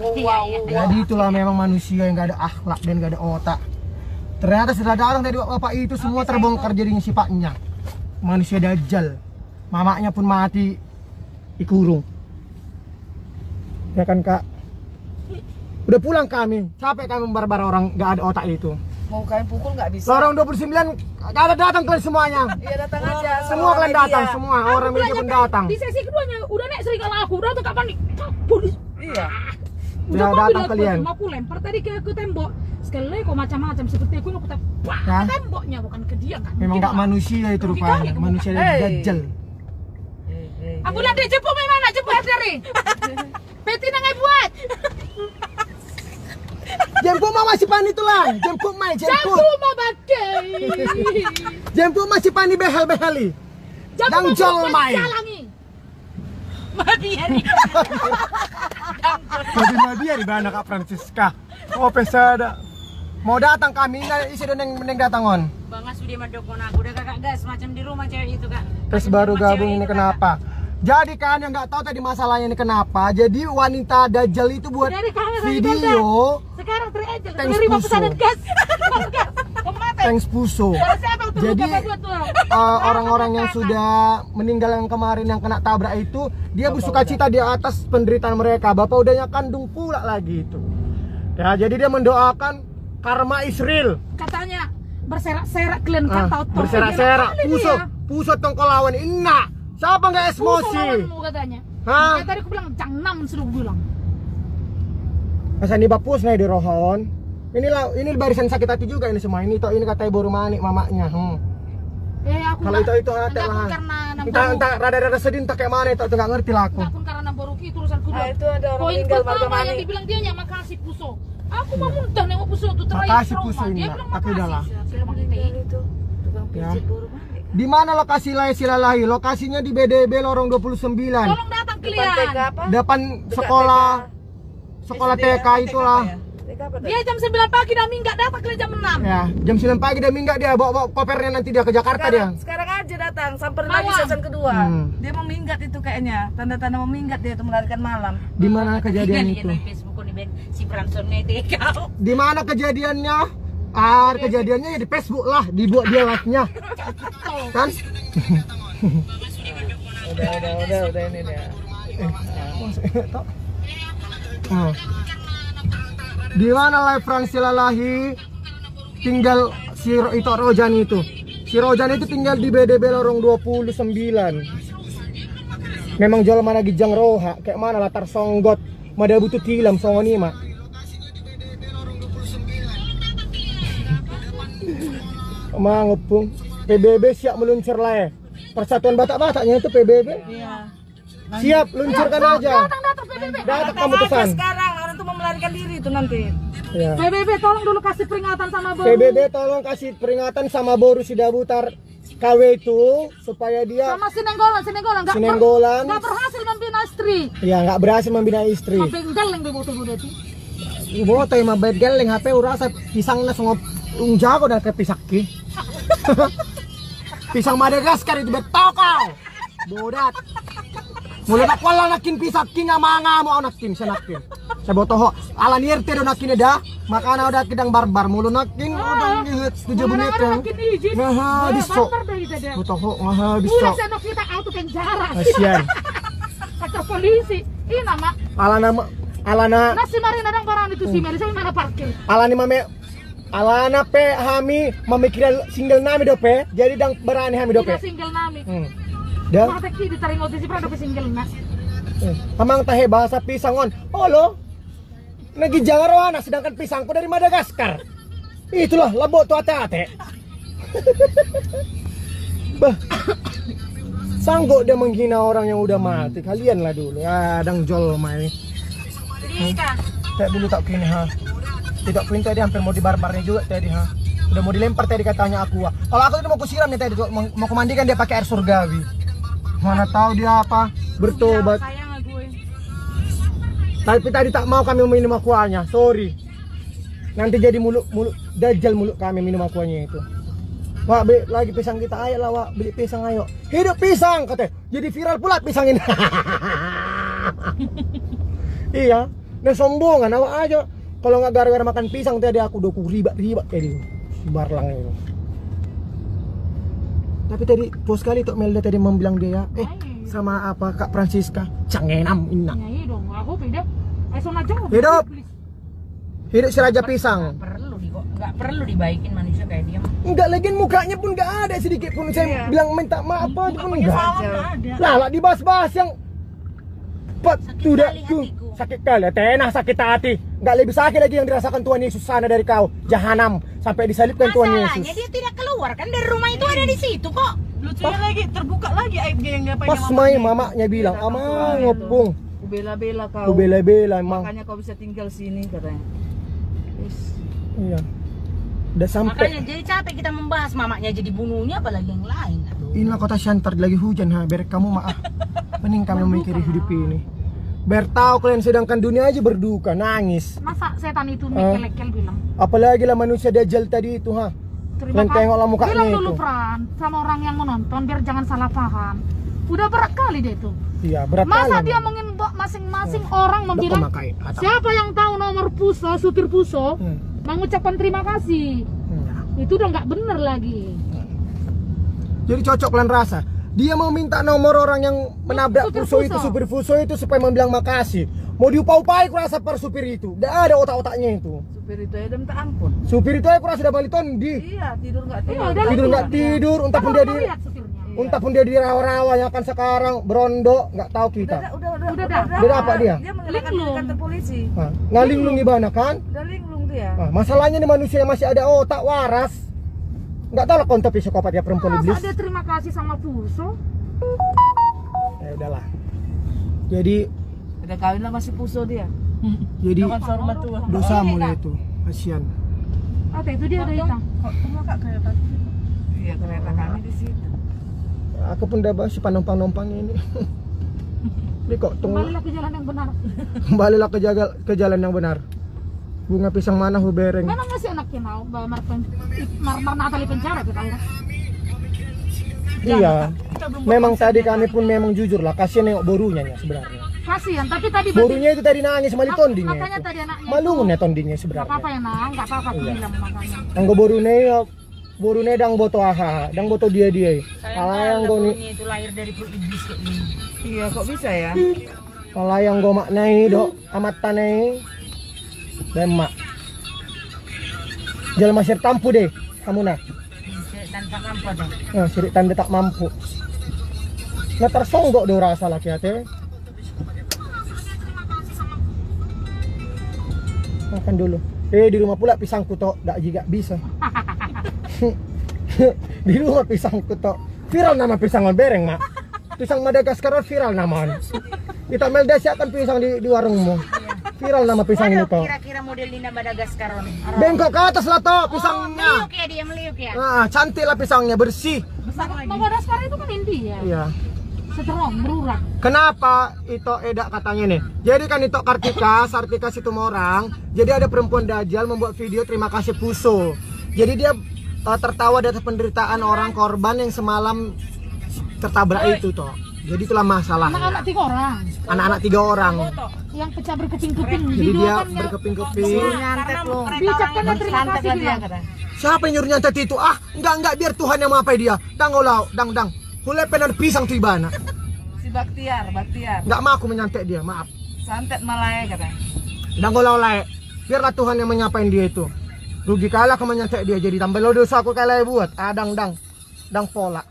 Jadi itulah memang manusia yang nggak ada akhlak dan nggak ada otak. Ternyata sudah datang dari bapak itu semua terbongkar jadinya sifatnya. Manusia dajjal. Mamanya pun mati dikurung. Ya kan Kak? Udah pulang kami. Capek kami membarbar orang gak ada otak itu. Mau kalian pukul nggak bisa. Lorong 29 gak ada datang kalian semuanya. Iya datang aja. Semua kalian datang, semua orang media pun datang. Di sesi keduanya udah naik sering kalah aku. Udah tuh kapan nih? Polis. Iya. Udah datang kalian. Aku lempar tadi ke tembok. Sekali lagi kok macam-macam seperti aku tembak temboknya bukan ke dia kan. Memang gak manusia itu rupanya. Manusia dajjal. Aku nanti jemput mana? Jemput dari. Peti nangai buat. Jemput mama si Pani itu lah. Jemput mai, jemput. Jemput mau bagai. Jemput masih Pani behel-beheli. Dang jol mai. Madiari. Madiari di mana Kak Francisca? Oh pesada. Mau datang kami, isi doneng datang on. Bangas sudah madokon aku udah kakak gas macam di rumah cewek itu Kak. Terus baru gabung ini kenapa? Jadi kan yang nggak tahu tadi masalahnya ini kenapa? Jadi wanita dajjal itu buat video. Sekarang thanks puso. Thanks puso. Jadi orang-orang yang sudah meninggal yang kemarin yang kena tabrak itu dia bersukacita di atas penderitaan mereka. Bapak udahnya kandung pula lagi itu. Ya jadi dia mendoakan karma Israel. Katanya berserak-serak kalian kan tahu. Berserak-serak. Puso tongkolawan inna. Siapa nggak emosi? Katanya. Hah? Tadi aku bilang jangan suruh bilang. Masa ini bapus nih di rohon. Ini barisan sakit hati juga ini semua. Ini katanya baru manik mamanya. Aku kalau itu hati lah. Entah rada-rada sedih entah kayak mana itu nggak ngerti lah aku. Enggak pun karena baruki itu urusan kuda. Itu ada orang poin meninggal pertama yang dibilang dia nya makasih puso. Aku mau muntah nengok puso itu terakhir. Makasih puso ini. Tapi udahlah. Ya. Di mana lokasi Silalahi? Lokasinya di BDB lorong 29. Tolong datang kalian. Depan sekolah TK itulah. Dia jam 9 pagi dah minggat datang kalian jam 6. Ya, jam 9 pagi dia minggat dia bawa kopernya nanti dia ke Jakarta dia. Sekarang aja datang, sampai lagi season kedua. Dia mau minggat itu kayaknya. Tanda-tanda mau minggat dia itu melarikan malam. Di mana kejadian itu? Di mana kejadiannya? Kejadiannya ya di Facebook lah, dibuat dia live-nya. Kan? Udah ini dia. Di mana live Franz Silalahi tinggal si itu Rojan itu. Si Rojan itu tinggal di BDB lorong 29. Memang jual mana gijang roha, kayak mana latar songgot, mada butuh tilam songoni mah. Mangupung PBB siap meluncur lah ya. Persatuan Batak-Bataknya itu PBB. Iya. Siap luncurkan aja. Datang kamu pesan. Sekarang orang tuh mau melarikan diri itu nanti. Ya. PBB tolong dulu kasih peringatan sama Boru. PBB tolong kasih peringatan sama Boru Sidabutar KW itu supaya dia sama Sinenggolan nggak berhasil membina istri. Iya nggak berhasil membina istri. Mabenggaleng begitu itu. Ibu tay mabed galeng HP urasa pisangnya sengop jago dah ke pisaki. Pisang Madagaskar itu betokau. Bodat. Mulai nak wala nakin pisaki nga mga mo nakin sa nakin. Sa botoho ala nierte do nakin dah makana udah kidang barbar mulu nakin udah ngihit 7 menit kan. Nah biso. Botoho ngah biso. Ulah sa kita auto penjara. Kasian. Kata polisi. Ini nama. Alana nasi marina nang barang itu si Meli saya mana parkir. Alana pe hami memikir single nami dope jadi dang berani hami dope. Single nami. Dah. Mata ki ditaring otisi pra dope single na. Amang tahe bahasa pisangon. Oh lo. Nagi jangaroana sedangkan pisangku dari Madagaskar. Itulah labo tu ate-ate. Bah. Sanggup dia menghina orang yang udah mati. Kalian lah dulu. Ya dang jol mai. Kayak dulu tak kini ha. Tidak pun tadi hampir mau dibarbarnya juga tadi ha. Udah mau dilempar tadi katanya aku. Kalau aku itu mau kusiram nih tadi mau kumandikan dia pakai air surgawi. Mana tahu dia apa bertobat. Tapi tadi tak mau kami minum aquanya. Sorry. Nanti jadi mulut dajjal mulut kami minum aquanya itu. Wak beli lagi pisang kita ayo lah wak beli pisang ayo. Hidup pisang katanya. Jadi viral pula pisang ini. Iya. Nah sombongan awak aja. Kalau nggak gara-gara makan pisang tadi aku udah ribat kayak gitu. Barlang itu. Tapi tadi puas sekali Tok Melda tadi membilang dia sama apa Kak Francisca. Cangenam inna. Iya dong, aku beda. Aja. Hidup si Raja Pisang. Nggak perlu dibaikin manusia kayak dia. Enggak, lagi mukanya pun nggak ada sedikit pun. Saya bilang minta maaf apa pun enggak. Lah dibahas-bahas yang sudah tuh sakit kali, tenah sakit hati. Nggak lebih sakit lagi yang dirasakan Tuhan Yesus sana dari kau, jahanam, sampai disalibkan Tuhan Yesus. Masalahnya dia tidak keluar kan dari rumah itu, ada di situ kok. Lucunya lagi terbuka lagi aibnya yang ngapain. Pas main mamanya bilang, "Amang ngopung." Bela-bela kau. Bela-bela emang. Makanya kau bisa tinggal sini katanya. Iya. Udah sampai. Makanya jadi capek kita membahas mamanya jadi bunuhnya apalagi yang lain. Inilah kota Shantar lagi hujan ha, biar kamu maaf. Mending kami memikiri hidup ini. Biar tahu kalian sedangkan dunia aja berduka, nangis. Masa setan itu mekel-kel bilang. Apalagi lah manusia Dajjal tadi itu ha. Terima kasih. Tengoklah mukanya bilang itu. dulu Fran sama orang yang menonton biar jangan salah paham. Udah berat kali deh itu. Iya, berat kali. Masa dia mengimbau masing-masing orang membilang siapa yang tahu nomor Puso, supir Puso, mengucapkan terima kasih. Itu udah nggak bener lagi. Jadi cocok kalian rasa. Dia mau minta nomor orang yang menabrak Puso itu, supir Puso itu supaya membilang makasih. Mau diupah-upahi kurasa per supir itu. Udah ada otak-otaknya itu. Supir itu aja minta ampun. Supir itu aja kurasa udah balik tondi. Iya, tidur nggak tidur. Tidur nggak tidur, entah pun dia di entah pun dia di rawa-rawa yang kan sekarang berondo, nggak tahu kita. Udah apa dia? Dia menyalakan di kantor polisi. Nggak linglung gimana kan? Udah linglung dia. Masalahnya nih manusia yang masih ada otak waras. Nggak tahu lah konten psikopat ya perempuan iblis. Masa dia terima kasih sama Puso? Ya udahlah. Jadi udah kawin lah masih Puso dia. Jadi dosa mulai itu. Kasihan. Itu dia ada hitam. Kok semua Kak kereta? Iya, kereta kami di situ. Aku pun udah bahas si penumpang-numpangnya ini. Ini kok tunggu. Kembalilah ke jalan yang benar. Kembalilah ke jalan yang benar. Bunga pisang mana hubereng. Memang masih anaknya mau Mar Natali penjara kita ya. Iya. Memang tadi kami pun memang jujur lah, kasihan nengok borunya ya sebenarnya. Kasihan, tapi tadi borunya itu tadi nangis sama tondingnya. Makanya tadi anaknya. Malu nih tondingnya sebenarnya. Enggak apa-apa ya, Nang. Enggak apa-apa bilang makanya. Anggo borune dang boto aha, dang boto dia. Alayang go ni itu lahir dari perut iblis kayak gini. Iya, kok bisa ya? Alayang go maknai dok amat tanai. Dan mak jalan masih tampu deh kamu nah. Sirik tanda tak mampu. Nah tersonggok do rasa laki hati. Makan dulu. Di rumah pula pisangku tok, dak juga bisa. Di rumah pisangku tok. Viral nama pisang bereng mak. Pisang Madagaskar viral namanya. Kita Melda siapkan pisang di warungmu. Viral nama pisang ini toh. Kira-kira model Linda Madagaskar. Bengkok ke atas lah toh pisangnya. Meliuk ya dia, meliuk ya. Cantik lah pisangnya, bersih. Madagaskar itu kan India. Iya. Strong, berurat. Kenapa itu edak katanya nih? Jadi kan itu Sartika Situmorang. Jadi ada perempuan Dajjal membuat video terima kasih Puso. Jadi dia tertawa dari penderitaan orang korban yang semalam tertabrak itu toh. Jadi itulah masalah. Anak-anak 3 orang. Anak-anak 3 orang. Yang pecah berkeping-keping. Jadi dia berkeping-keping. Nyantet loh. Bijakkan terima kasih bilang. Siapa yang nyuruh nyantet itu? Enggak biar Tuhan yang mengapai dia. Dang. Mulai penan pisang tuh ibana. Si Baktiar. Enggak mau aku menyantet dia, maaf. Santet malah katanya. Dang golai. Biarlah Tuhan yang menyapain dia itu. Rugi kalah aku menyantet dia jadi tambah lo dosa aku kalah buat. Dang pola.